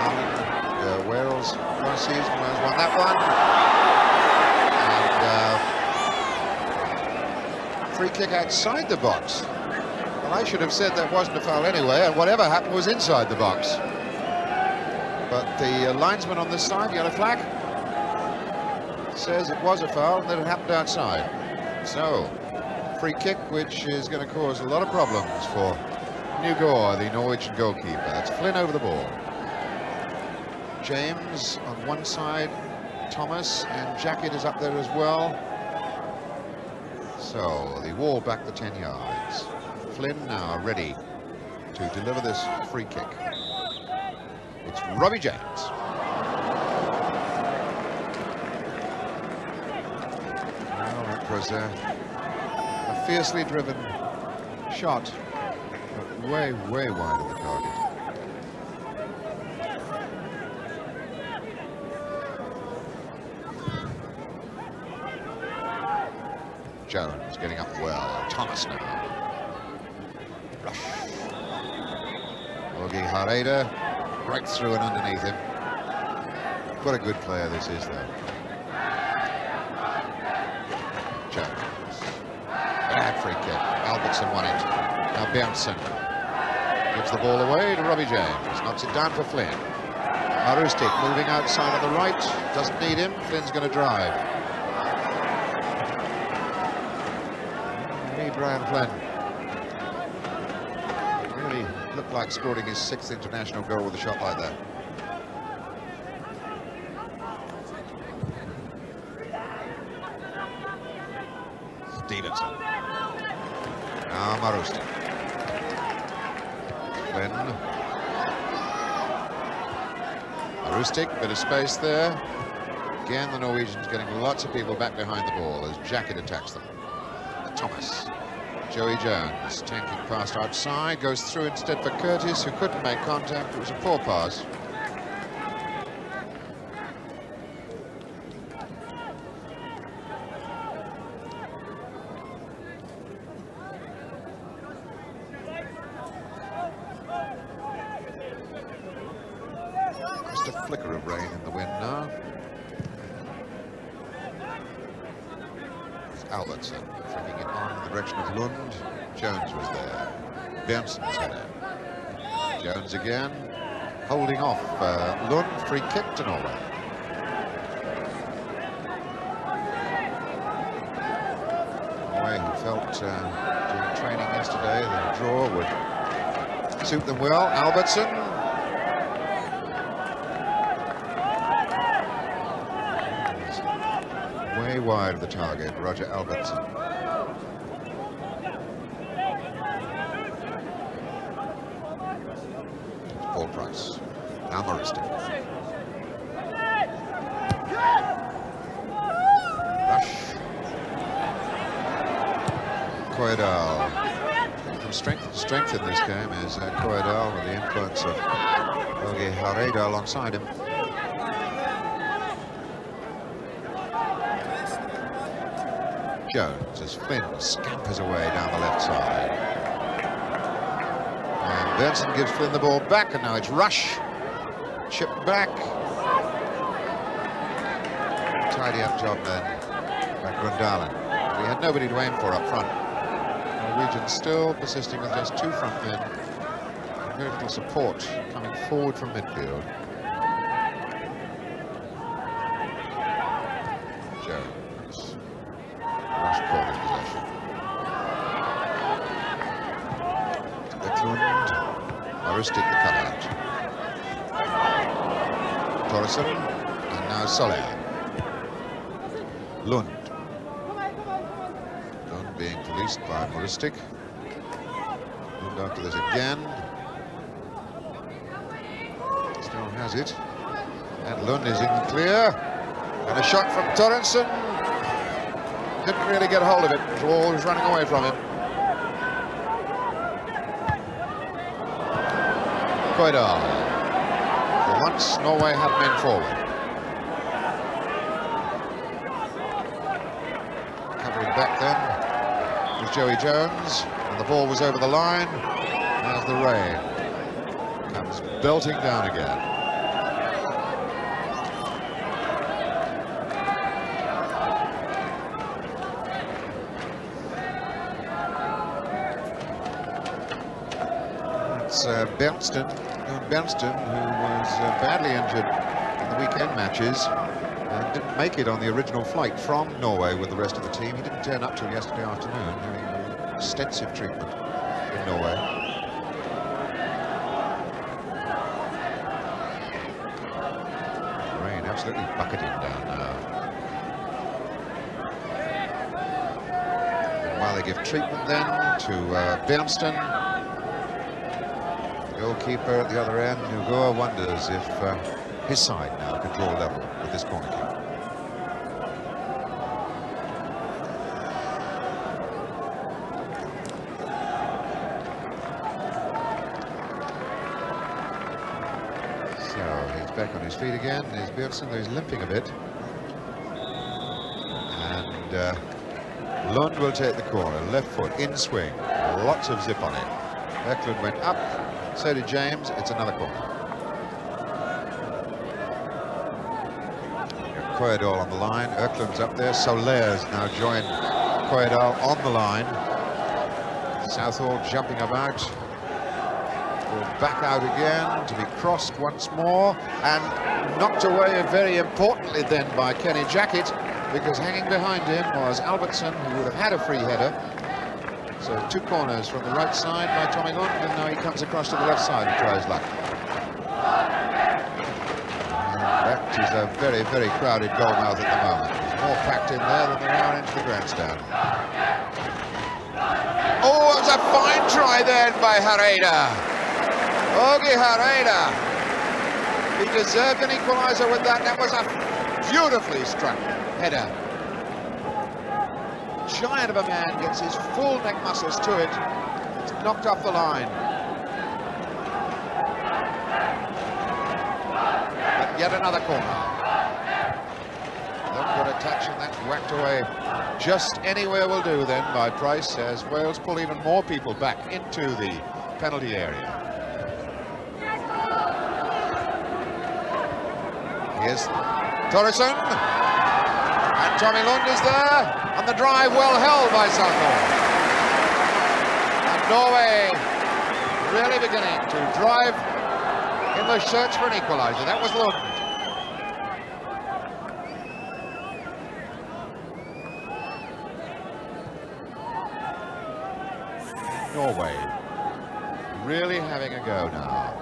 Ireland, Wales last season. Wales won that one. And free kick outside the box. Well, I should have said that wasn't a foul anyway, and whatever happened was inside the box. But the linesman on this side, yellow flag, says it was a foul and that it happened outside. So, free kick, which is going to cause a lot of problems for Nygård, the Norwegian goalkeeper. That's Flynn over the ball. James on one side, Thomas, and Jackett is up there as well. So, the wall back the 10 yards. Flynn now ready to deliver this free kick. It's Robbie James. Well, that was a fiercely driven shot, but way, way wide of the target. Jones getting up well. Thomas now. Rush. Hareide right through and underneath him. What a good player this is, though. Jones. Bad free kick. Albertsen won it. Now Berntsen gives the ball away to Robbie James. Knocks it down for Flynn. Marustik moving outside on the right. Doesn't need him. Flynn's going to drive. Brian Flynn really looked like scoring his 6th international goal with a shot like that. Stevenson. Now Marustik. Flynn. Marustik, bit of space there. Again, the Norwegians getting lots of people back behind the ball as Jackett attacks them. Thomas. Joey Jones tanking past outside, goes through instead for Curtis, who couldn't make contact. It was a poor pass. Just a flicker of rain in the wind now. Albertsen flicking it on in the direction of Lund. Jones was there. Berntsen's header. Jones again, holding off Lund. Free kick to Norway. Norway, who felt during training yesterday. The draw would suit them well. Albertsen. Way wide of the target, Roger Albertsen. Paul Price. Now Marustik. Rush. Kojedal. From strength to strength in this game is Kojedal, with the influence of Hareide alongside him. Jones as Flynn scampers away down the left side. And Berntsen gives Flynn the ball back, and now it's Rush. Chipped back. Tidy up job then by Grøndalen. He had nobody to aim for up front. Norwegians still persisting with just 2 front men. Very little support coming forward from midfield. Jones. Rush caught in possession. Lund. Marustik the cutout. Torresson. And now Soler. Lund. Lund being policed by Marustik. Lund after this again. Still has it. And Lund is in the clear. And a shot from Torresson. Didn't really get hold of it. The ball was running away from him. Kojedal. For once, Norway had men forward. Covering back then was Joey Jones, and the ball was over the line as the rain comes belting down again. Berntsen, who was badly injured in the weekend matches and didn't make it on the original flight from Norway with the rest of the team. He didn't turn up till yesterday afternoon, having extensive treatment in Norway. Rain absolutely bucketing down now. And while they give treatment then to Berntsen, goalkeeper at the other end, Nygård, wonders if his side now can draw level with this corner kick. So he's back on his feet again. There's Berntsen, though he's limping a bit. And Lund will take the corner, left foot, in swing, lots of zip on it. Egil went up. So did James. It's another corner. Kojedal on the line. Erkland's up there. Soler's now joined Kojedal on the line. Southall jumping about. Ball back out again to be crossed once more and knocked away very importantly then by Kenny Jackett, because hanging behind him was Albertsen, who would have had a free header. So 2 corners from the right side by Tommy Lund, and now he comes across to the left side and tries luck. And that is a very, very crowded goalmouth at the moment. There's more packed in there than there are into the grandstand. Oh, it was a fine try then by Hareide. Hareide. He deserved an equaliser with that. That was a beautifully struck header. Giant of a man gets his full neck muscles to it. It's knocked off the line. But yet another corner. Then got a touch and that's whacked away. Just anywhere will do then by Price, as Wales pull even more people back into the penalty area. Here's Torresson. And Tommy Lund is there. And the drive well held by Southall. And Norway really beginning to drive in the search for an equaliser. That was Lund. Norway really having a go now.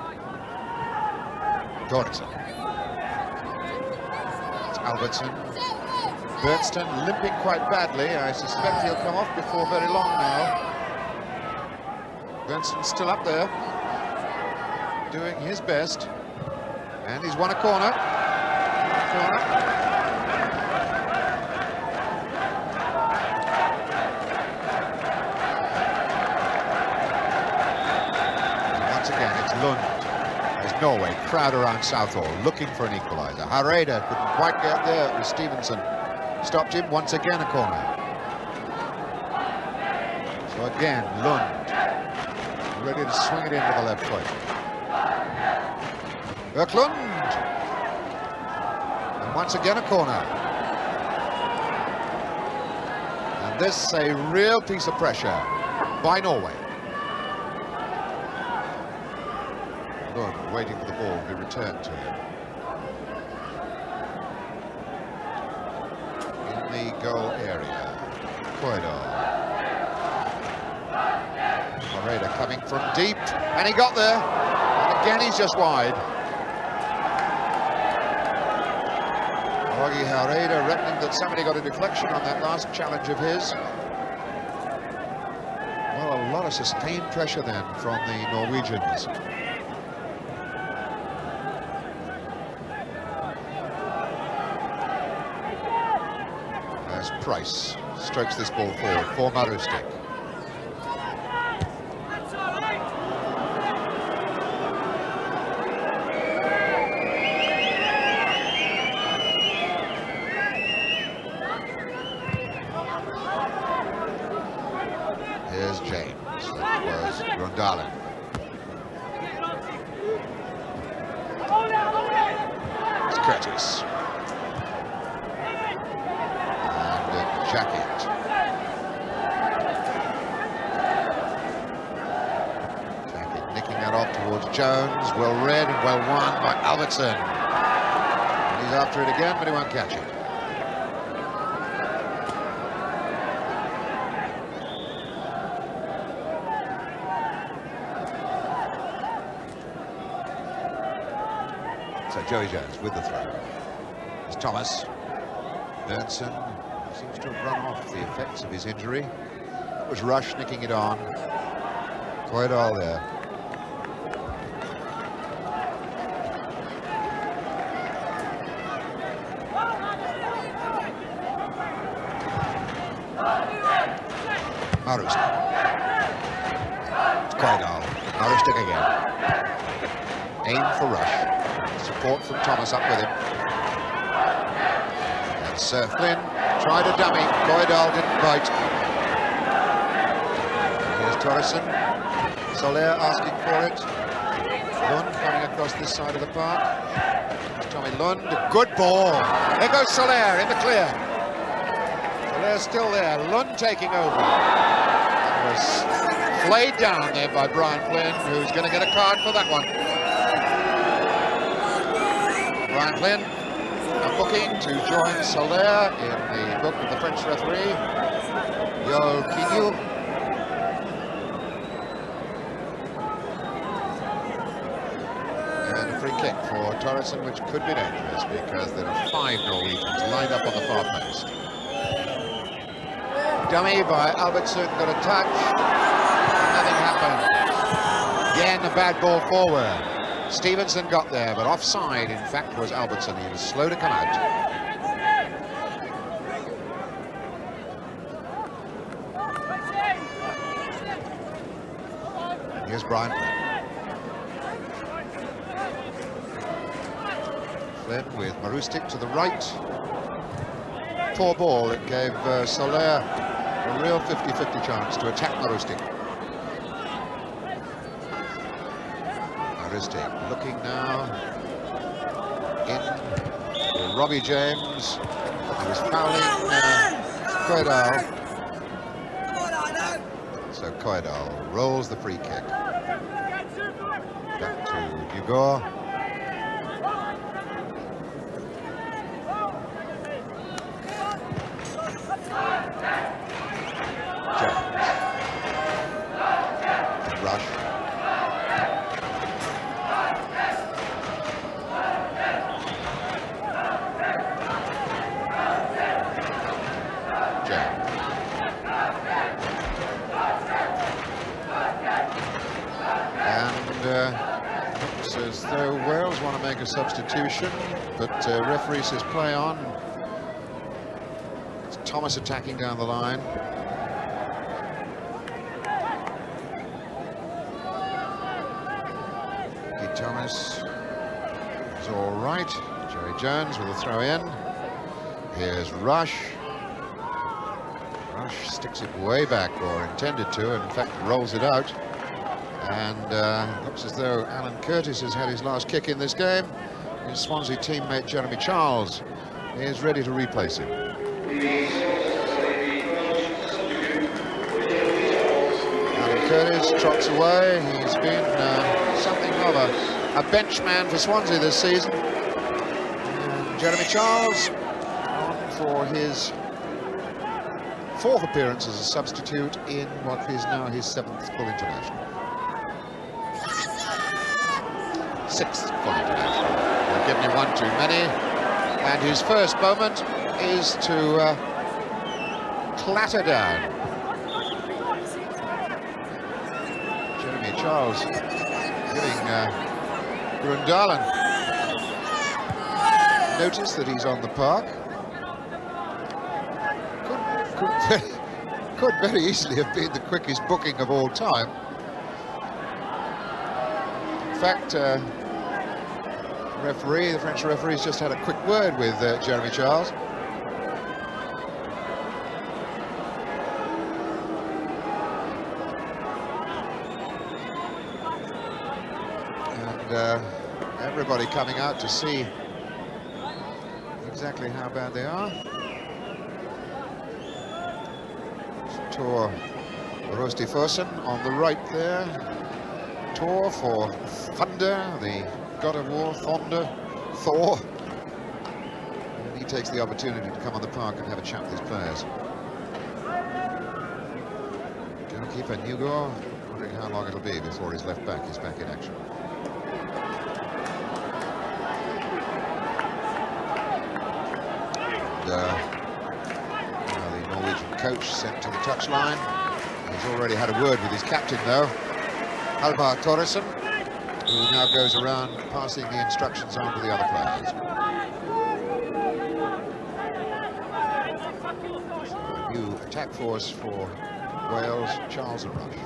Berntsen. It's Albertsen. Berntsen limping quite badly. I suspect he'll come off before very long now. Berntsen's still up there, doing his best. And he's won a corner. Lund, as Norway crowd around Southall looking for an equaliser. Hareide couldn't quite get there. It was Stevenson stopped him. Once again a corner. So again Lund ready to swing it into the left foot. Lund, and once again a corner. And this a real piece of pressure by Norway. Lund waiting for the ball to be returned to him. In the goal area, Kojedal. Hareide coming from deep, and he got there. And again, he's just wide. Hareide reckoning that somebody got a deflection on that last challenge of his. Well, a lot of sustained pressure then from the Norwegians. Price strokes this ball forward for Marustik. Here's James. That was Grøndalen. It's Curtis. Jackett. Jackett nicking that off towards Jones. Well read and well won by Albertsen. And he's after it again, but he won't catch it. So Joey Jones with the throw. It's Thomas. Berntsen seems to have run off the effects of his injury. It was Rush nicking it on. Kojedal there. Marustik. It's Kojedal. Marustik again. Aim for Rush. Support from Thomas up with him. That's Flynn. Tried a dummy. Kojedal didn't bite. Here's Terje. Soler asking for it. Lund coming across this side of the park. Tommy Lund. Good ball. There goes Soler in the clear. Soler's still there. Lund taking over. That was flayed down there by Brian Flynn, who's going to get a card for that one. Brian Flynn. A booking to join Soler in the book of the French referee, Quiniou. And a free kick for Terje, which could be dangerous because there are 5 Norwegians lined up on the far post. Dummy by Albertsen, got a touch, nothing happened. Again, a bad ball forward. Stevenson got there, but offside, in fact, was Albertsen. He was slow to come out. Here's Brian Flynn with Marustik to the right. Poor ball. It gave Soler a real 50-50 chance to attack Marustik. Looking now in Robbie James. He was fouling Kojedal. So Kojedal rolls the free kick. Back to Nygård. Jones. Looks as though Wales want to make a substitution, but referee says play on. It's Thomas attacking down the line. Thomas is all right. Jerry Jones with a throw in. Here's Rush. Rush sticks it way back, or intended to, and in fact rolls it out. And looks as though Alan Curtis has had his last kick in this game. His Swansea teammate Jeremy Charles is ready to replace him. Alan Curtis trots away. He's been something of a bench man for Swansea this season. And Jeremy Charles on for his 4th appearance as a substitute in what is now his 7th full international. 6th full international. They've given him one too many. And his first moment is to clatter down. Jeremy Charles giving Grøndalen notice that he's on the park. Could very easily have been the quickest booking of all time. In fact, the French referee's just had a quick word with Jeremy Charles. And everybody coming out to see exactly how bad they are. Tor Rostifossen on the right there. Tor for Thunder, the god of war, Thor. And he takes the opportunity to come on the park and have a chat with his players. Goalkeeper Nygård, wondering how long it'll be before his left back is back in action. And, the Norwegian coach sent to the touchline. He's already had a word with his captain though, Halvard Thoresen, who now goes around passing the instructions on to the other players. So a new attack force for Wales, Charles and Rush.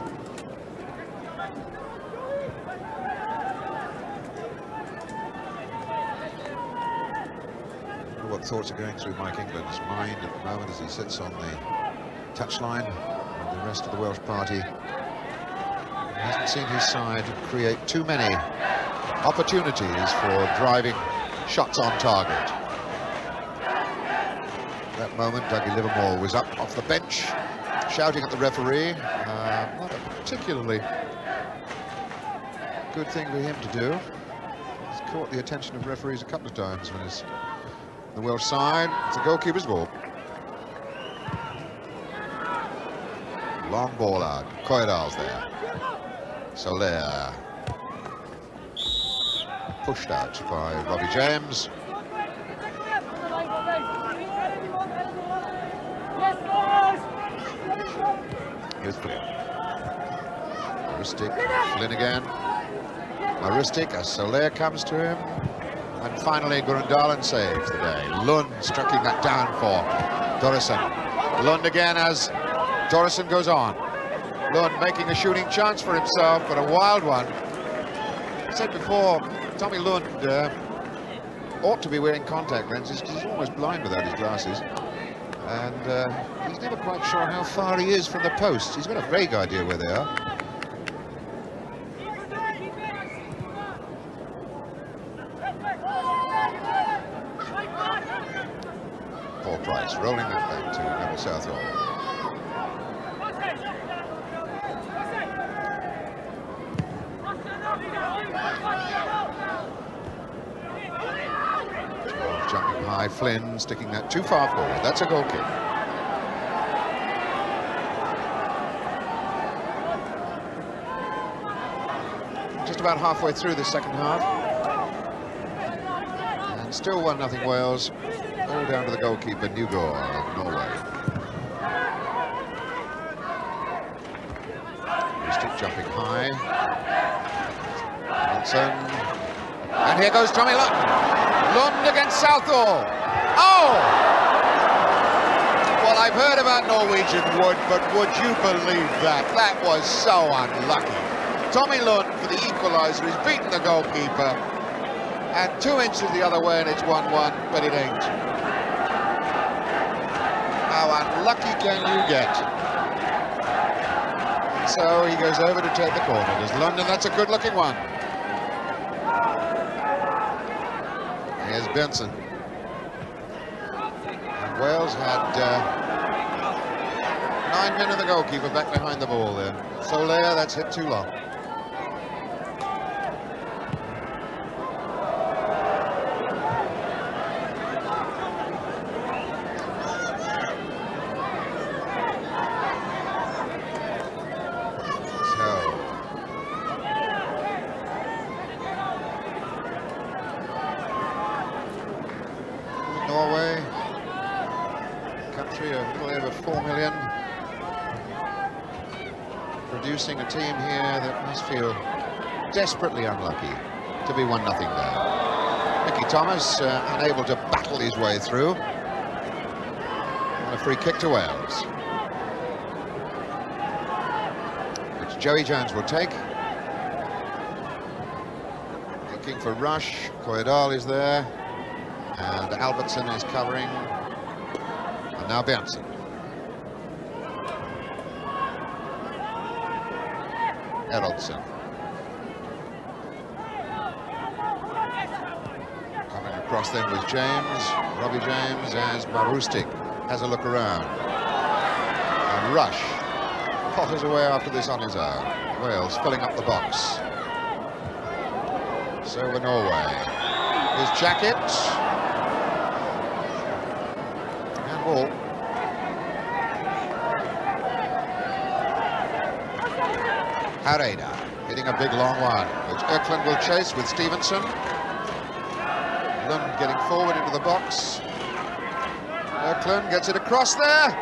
I wonder what thoughts are going through Mike England's mind at the moment as he sits on the touchline, and the rest of the Welsh party hasn't seen his side create too many opportunities for driving shots on target. At that moment, Dougie Livermore was up off the bench, shouting at the referee. Not a particularly good thing for him to do. He's caught the attention of referees a couple of times when he's on the Welsh side. It's a goalkeeper's ball. Long ball out. Kojedal's there. Soler pushed out by Robbie James. Here's Flynn. Marustik, Flynn again. Marustik as Soler comes to him. And finally Grøndalen saves the day. Lund striking that down for Thoresen. Lund again as Thoresen goes on. Lund making a shooting chance for himself, but a wild one. I said before, Tommy Lund ought to be wearing contact lenses because he's almost blind without his glasses. And he's never quite sure how far he is from the post. He's got a vague idea where they are. Paul Price rolling that back to Neville Southall. Jumping high, Flynn sticking that too far forward. That's a goal kick. Just about halfway through the second half. And still 1-0 Wales. All down to the goalkeeper, Nygård of Norway. Marustik jumping high. Berntsen. And here goes Tommy Lund. Lund against Southall. Oh! Well, I've heard about Norwegian wood, but would you believe that? That was so unlucky. Tommy Lund for the equaliser. He's beaten the goalkeeper. And 2 inches the other way and it's 1-1, but it ain't. How unlucky can you get? So he goes over to take the corner. Does London, that's a good looking one. Here's Berntsen. And Wales had 9 men and the goalkeeper back behind the ball there. Soler, that's hit too long. Norway, country of a little over 4 million, producing a team here that must feel desperately unlucky to be 1-0 down. Mickey Thomas unable to battle his way through. And a free kick to Wales, which Joey Jones will take. Looking for rush. Kojedal is there. And Albertsen is covering, and now Berntsen. Erlandsen. Coming across then was James, Robbie James, as Marustik has a look around. And Rush potters away after this on his own. Wales filling up the box. So we're Norway. Here's Jackett. Ball. Hareide hitting a big long one, which Eklund will chase with Stevenson. Lund getting forward into the box. Eklund gets it across there.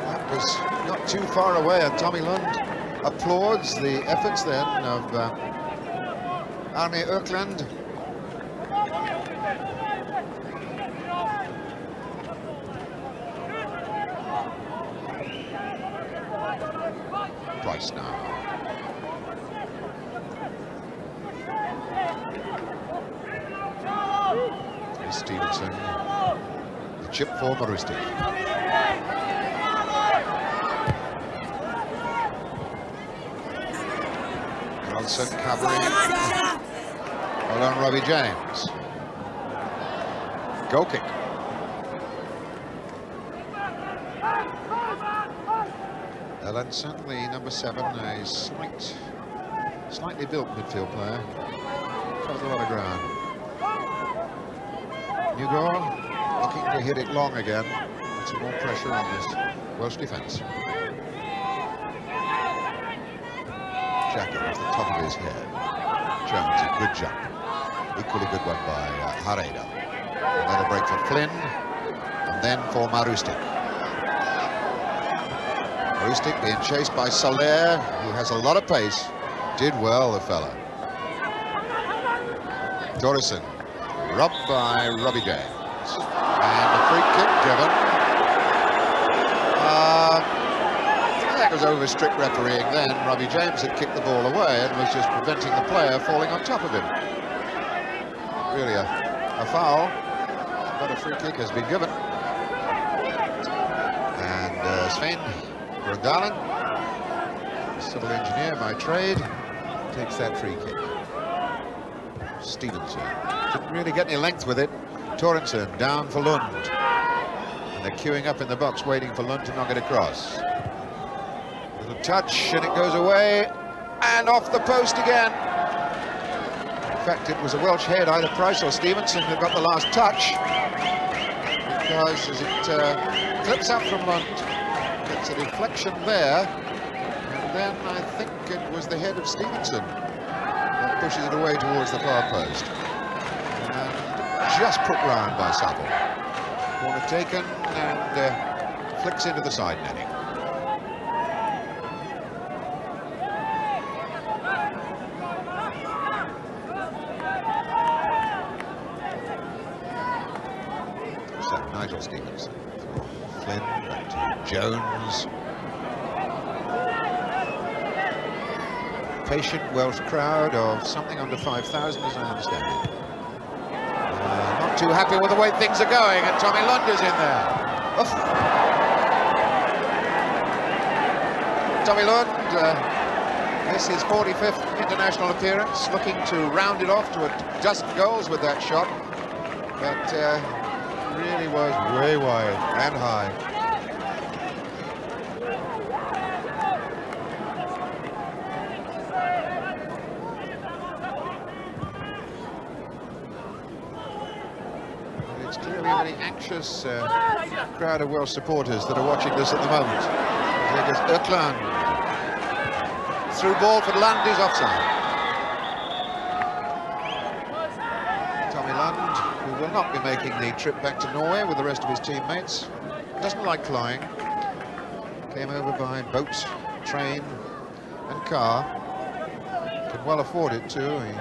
That was not too far away, and Tommy Lund applauds the efforts then of Arne Eklund. Price now. Here's Stevenson. The chip for Marustik. Erlandsen covering. Well on Robbie James. Goal kick. Erlandsen, the number 7, a slightly built midfield player. Covers a lot of ground. Nygård looking to hit it long again. Put some more pressure on this Welsh defence. Jackett off the top of his head. Jones, a good jump. Equally good one by Hareide. Another break for Flynn, and then for Marustik. Marustik being chased by Soler, who has a lot of pace. Did well, the fella. Terje, robbed by Robbie James. And the free kick given. That was over strict refereeing then. Robbie James had kicked the ball away and was just preventing the player falling on top of him. Really a foul, but a free kick has been given. And Svein Grøndalen, civil engineer by trade, takes that free kick. Stevenson didn't really get any length with it. Terje down for Lund. And they're queuing up in the box waiting for Lund to knock it across. Little touch and it goes away and off the post again. In fact, it was a Welsh head, either Price or Stevenson, who got the last touch. Because as it clips out from Lund, it's a deflection there, and then I think it was the head of Stevenson that pushes it away towards the far post. And just put round by Southall. Corner taken and flicks into the side netting. Nigel Stevenson. Flynn, back to Jones. Patient Welsh crowd of something under 5,000, as I understand it. Not too happy with the way things are going, and Tommy Lund is in there. Oof. Tommy Lund, this is his 45th international appearance, looking to round it off to a dozen goals with that shot, but really was way wide and high. It's clearly a very anxious crowd of Welsh supporters that are watching this at the moment. There goes Erlandsen. Through ball for Lund is offside. Tommy Lund, who will not be making the trip back to Norway with the rest of his teammates, doesn't like flying. Came over by boat, train and car. Can well afford it too. He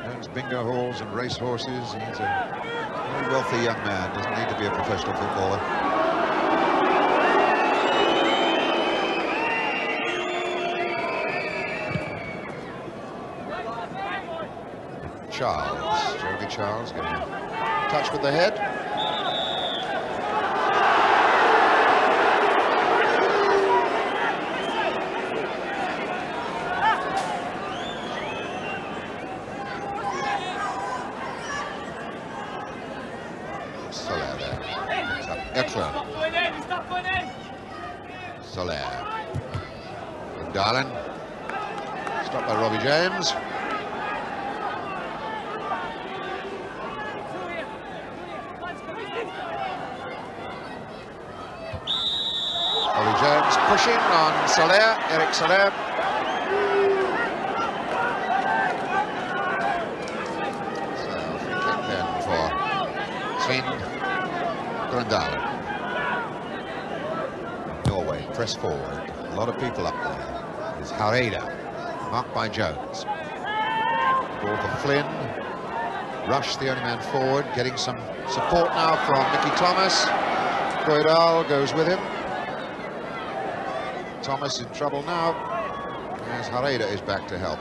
owns bingo halls and race horses. He's a very wealthy young man, doesn't need to be a professional footballer. Charles, Jeremy Charles getting a touch with the head. Soler there. Excellent. Soler. Grøndalen. Stopped by Robbie James. Pushing on Soler, Erik Soler. So free kick then for Svein Grøndalen. Norway press forward. A lot of people up there. It's Hareide, marked by Jones. Ball for Flynn. Rush, the only man forward, getting some support now from Nicky Thomas. Kojedal goes with him. Thomas in trouble now, as Hareide is back to help.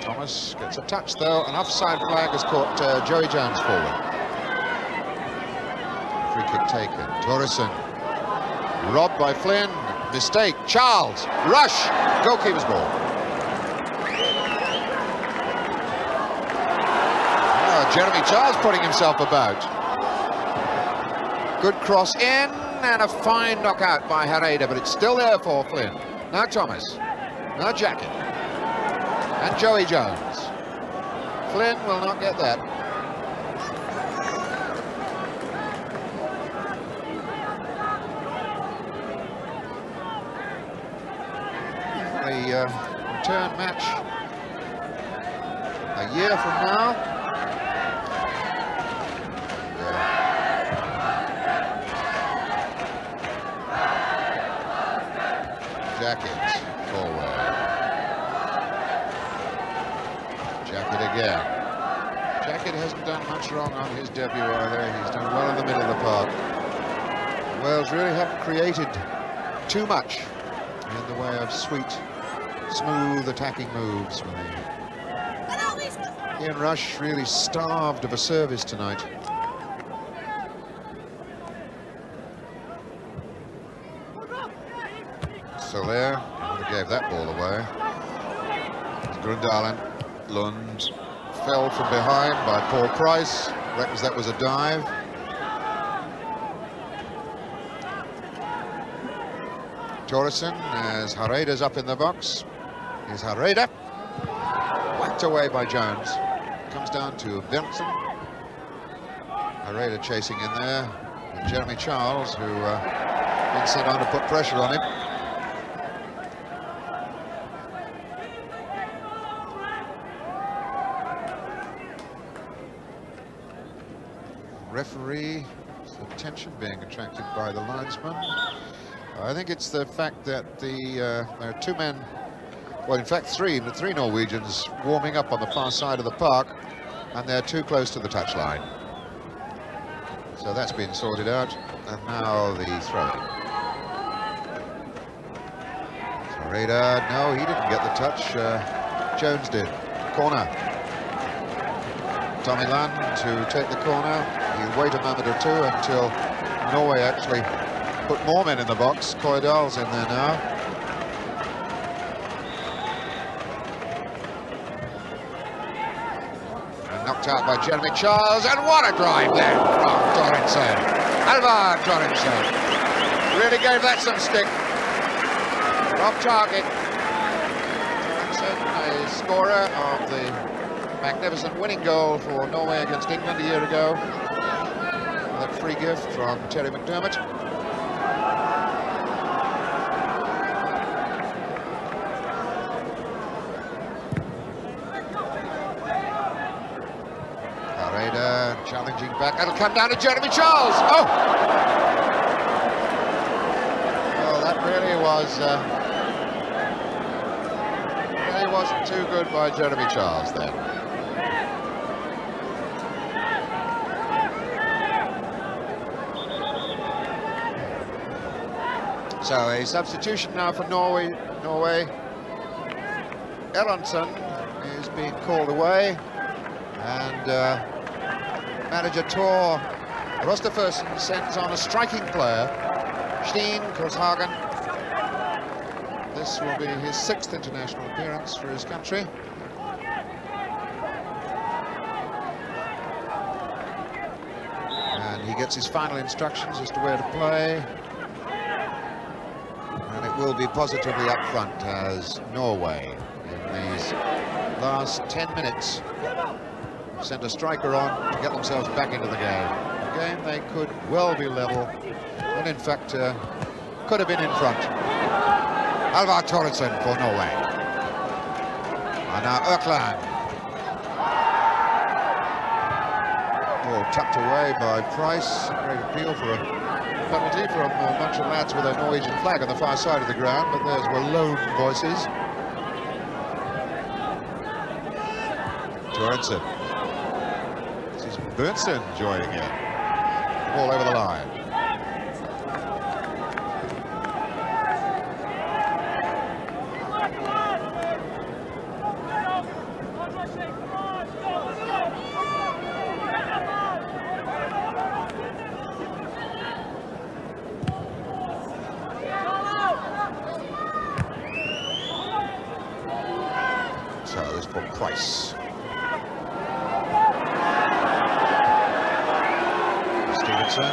Thomas gets a touch though, an offside flag has caught Joey Jones forward. Free kick taken, Terje, robbed by Flynn, mistake, Charles, rush, goalkeeper's ball. Oh, Jeremy Charles putting himself about. Good cross in. And a fine knockout by Hareide, but it's still there for Flynn. Now Thomas, now Jackett, and Joey Jones. Flynn will not get that. The return match a year from now. Jackett forward. Jackett again. Jackett hasn't done much wrong on his debut either. He's done well in the middle of the park. Wales really haven't created too much in the way of sweet, smooth attacking moves. Ian Rush really starved of a service tonight. Soler gave that ball away. Grøndalen. Lund fell from behind by Paul Price. Reckons that was a dive. Terje as Hareide's up in the box. Here's Hareide. Whacked away by Jones. Comes down to Berntsen. Hareide chasing in there. And Jeremy Charles, who been sent on to put pressure on him. Referee, attention being attracted by the linesman. I think it's the fact that there are two men, well in fact three Norwegians warming up on the far side of the park, and they're too close to the touchline. So that's been sorted out, and now the throw-in. Hareide, no, he didn't get the touch. Jones did. Corner. Tommy Lund to take the corner. He'll wait a moment or two until Norway actually put more men in the box. Kojedal's in there now. And knocked out by Jeremy Charles, and what a drive then from Torrensen. Alvar Torrensen really gave that some stick. Off target. Torrensen, a scorer of the magnificent winning goal for Norway against England a year ago. That free gift from Terje McDermott. Hareide challenging back. It'll come down to Jeremy Charles. Oh! Well, that really wasn't too good by Jeremy Charles then. So a substitution now for Norway. Erlandsen is being called away, and manager Tor Rosterfersen sends on a striking player, Stein Kollshaugen. This will be his 6th international appearance for his country. And he gets his final instructions as to where to play. And it will be positively up front as Norway, in these last 10 minutes, sent a striker on to get themselves back into the game. A game they could well be level, and in fact could have been in front. Alvar Torrensen for Norway. And now Økland. All tucked away by Price. Great appeal for a penalty from a bunch of lads with a Norwegian flag on the far side of the ground, but theirs were lone voices. Torrensen. This is Berntsen joining in. Ball over the line. Stevenson.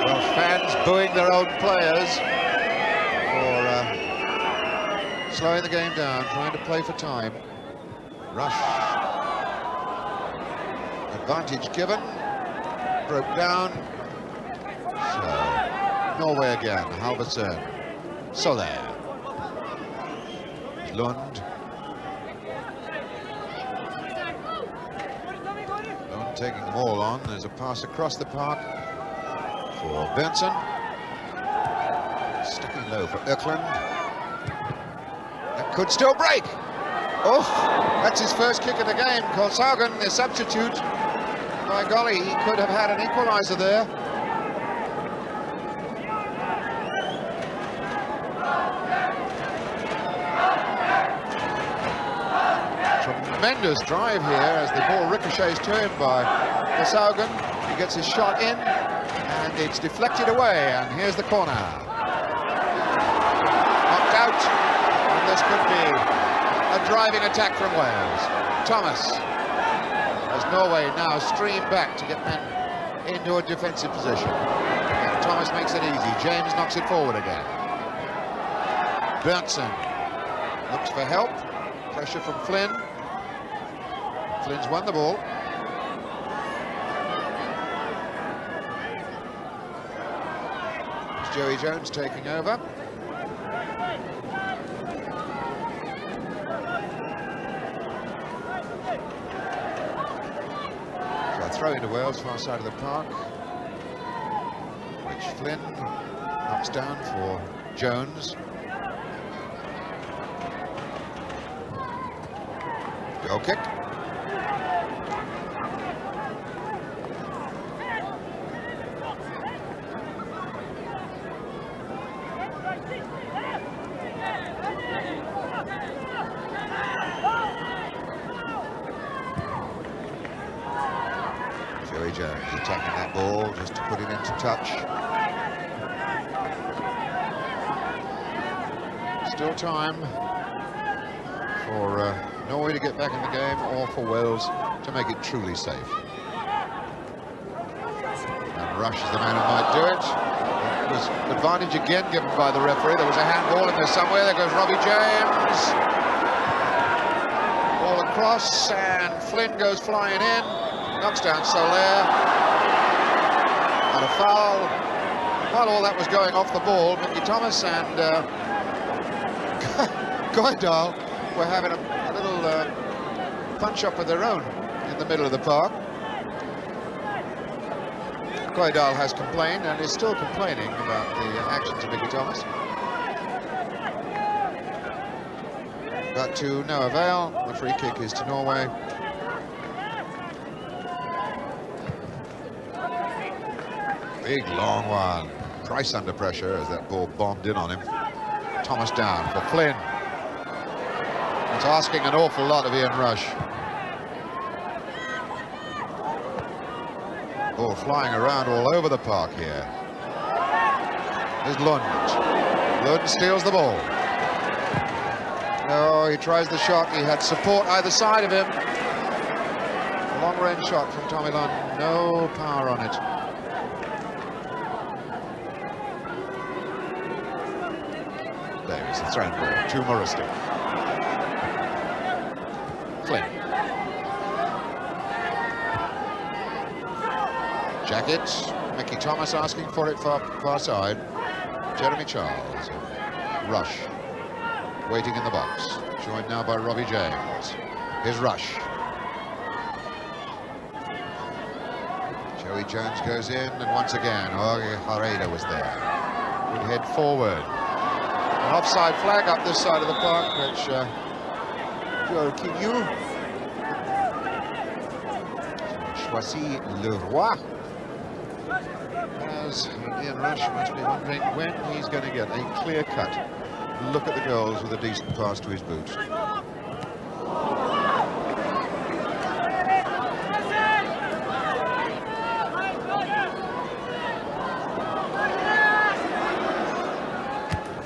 Well, fans booing their own players for slowing the game down, trying to play for time. Rush. Advantage given. Broke down. So, Norway again. Albertsen. Southall. Lund. Lund taking them all on. There's a pass across the park for Berntsen. Sticking low for Økland. That could still break. Oh, that's his first kick of the game. Kollshaugen, the substitute. By golly, he could have had an equaliser there. Tremendous drive here as the ball ricochets to him by Kollshaugen. He gets his shot in, and it's deflected away, and here's the corner. Knocked out, and this could be a driving attack from Wales. Thomas, as Norway now stream back to get men into a defensive position. And Thomas makes it easy. James knocks it forward again. Berntsen looks for help. Pressure from Flynn. Flynn's won the ball. It's Joey Jones taking over. So a throw into Wales, far side of the park, which Flynn knocks down for Jones. Goal kick. Attacking that ball just to put it into touch. Still time for Norway to get back in the game, or for Wales to make it truly safe. And Rush is the man who might do it. It was advantage again given by the referee. There was a handball in there somewhere. There goes Robbie James. Ball across, and Flynn goes flying in. Knocks down Southall. And a foul. While all that was going off the ball, Mickey Thomas and Kojedal were having a little punch-up of their own in the middle of the park. Kojedal has complained and is still complaining about the actions of Mickey Thomas. But to no avail. The free kick is to Norway. Big long one. Price under pressure as that ball bombed in on him. Thomas down for Flynn. It's asking an awful lot of Ian Rush. Ball flying around all over the park here. There's Lund. Lund steals the ball. Oh, he tries the shot. He had support either side of him. A long-range shot from Tommy Lund. No power on it. There's the thrown ball to Marustik. Flynn. Jackett. Mickey Thomas asking for it far side. Jeremy Charles. Rush. Waiting in the box. Joined now by Robbie James. Here's Rush. Joey Jones goes in, and once again, Hareide was there. Good head forward. An offside flag up this side of the park, which Quiniou choisit le roi. As Ian Rush must be wondering when he's going to get a clear-cut look at the goals with a decent pass to his boot.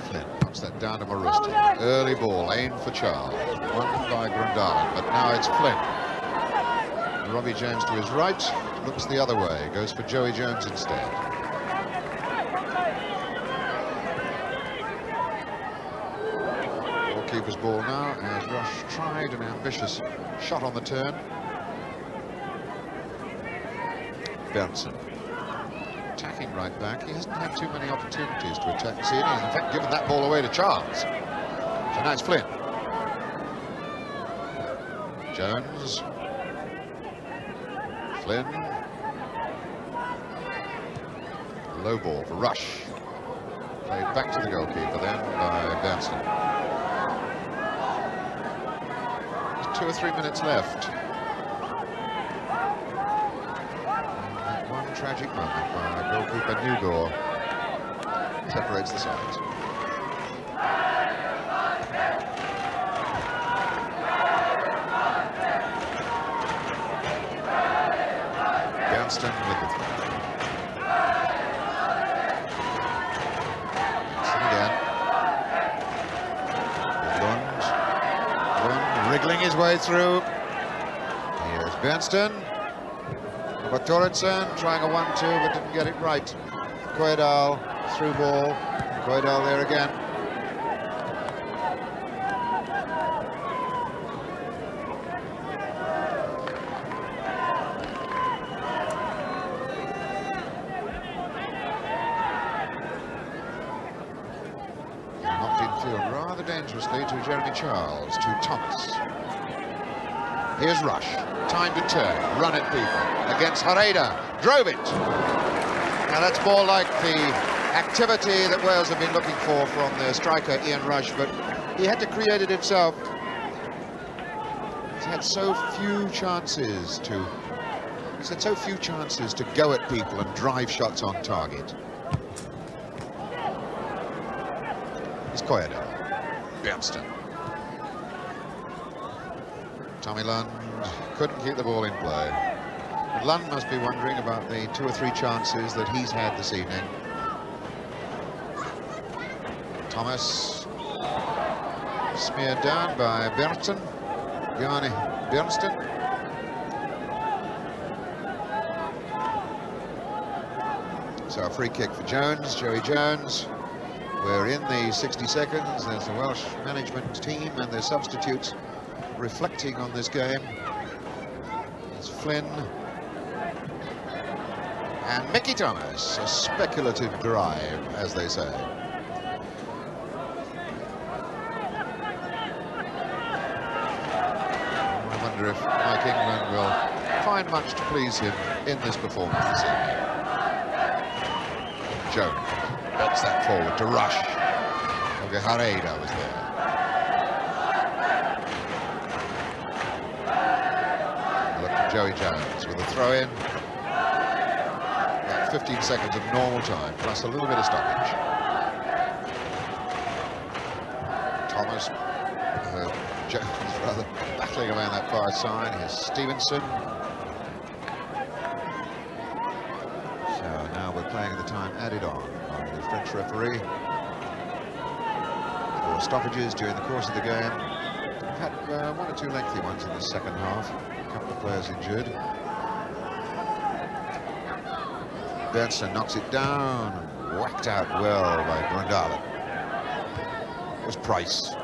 Flynn knocks that down to Marustik. Early ball, aimed for Charles. Won by Grøndalen, but now it's Flynn. Robbie James to his right, looks the other way, goes for Joey Jones instead. Keeper's ball now as Rush tried an ambitious shot on the turn. Berntsen attacking right back. He hasn't had too many opportunities to attack this evening. In fact, given that ball away to Charles. So now it's Flynn. Jones. Flynn. Low ball for Rush. Played back to the goalkeeper then by Berntsen. 2 or 3 minutes left. And one tragic moment by goalkeeper Nygård separates the sides. Berntsen with the throw. Berntsen again. Wriggling his way through. Here's Berntsen. But Terje trying a 1-2 but didn't get it right. Kojedal, through ball. Kojedal there again. Knocked infield rather dangerously to Jeremy Charles, to Thomas. Here's Rush, time to turn, run at people, against Hareide, drove it. Now that's more like the activity that Wales have been looking for from their striker Ian Rush, but he had to create it himself. It's had so few chances to go at people and drive shots on target. It's Kojedal, Berntsen. Tommy Lund couldn't keep the ball in play. But Lund must be wondering about the 2 or 3 chances that he's had this evening. Thomas smeared down by Berntsen. Bjarne Berntsen. So a free kick for Jones, Joey Jones. We're in the 60 seconds. There's the Welsh management team and their substitutes reflecting on this game. It's Flynn and Mickey Thomas, a speculative drive, as they say. I wonder if Mike England will find much to please him in this performance this evening. Jones bets that forward to Rush. Okay, Hareide was there. Look at Joey Jones with a throw-in. About 15 seconds of normal time, plus a little bit of stoppage. Thomas, Jones rather battling around that far side. Here's Stevenson. Playing the time added on the French referee. 4 stoppages during the course of the game. We've had 1 or 2 lengthy ones in the second half. A couple of players injured. Berntsen knocks it down. Whacked out well by Grøndalen. It was Price.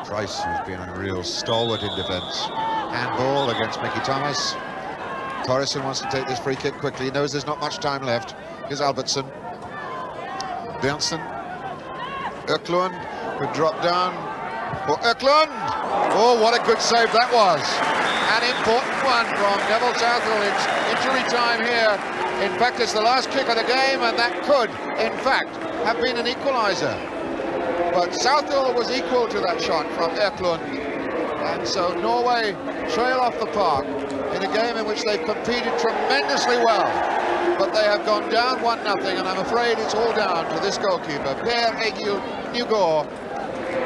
Price, who's been a real stalwart in defence. Handball against Mickey Thomas. Torresson wants to take this free kick quickly. He knows there's not much time left. Here's Albertsen. Berntsen. Eklund could drop down for Eklund. Oh, what a good save that was. An important one from Neville Southall. It's injury time here. In fact, it's the last kick of the game, and that could, in fact, have been an equaliser. But Southall was equal to that shot from Eklund. And so Norway trail off the park in a game in which they've competed tremendously well. But they have gone down 1-0, and I'm afraid it's all down to this goalkeeper, Egil Nygård,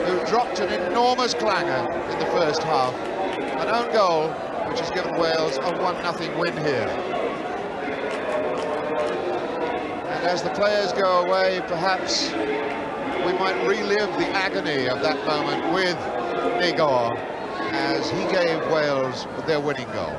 who dropped an enormous clanger in the first half. An own goal, which has given Wales a 1-0 win here. And as the players go away, perhaps we might relive the agony of that moment with Nygård, as he gave Wales their winning goal.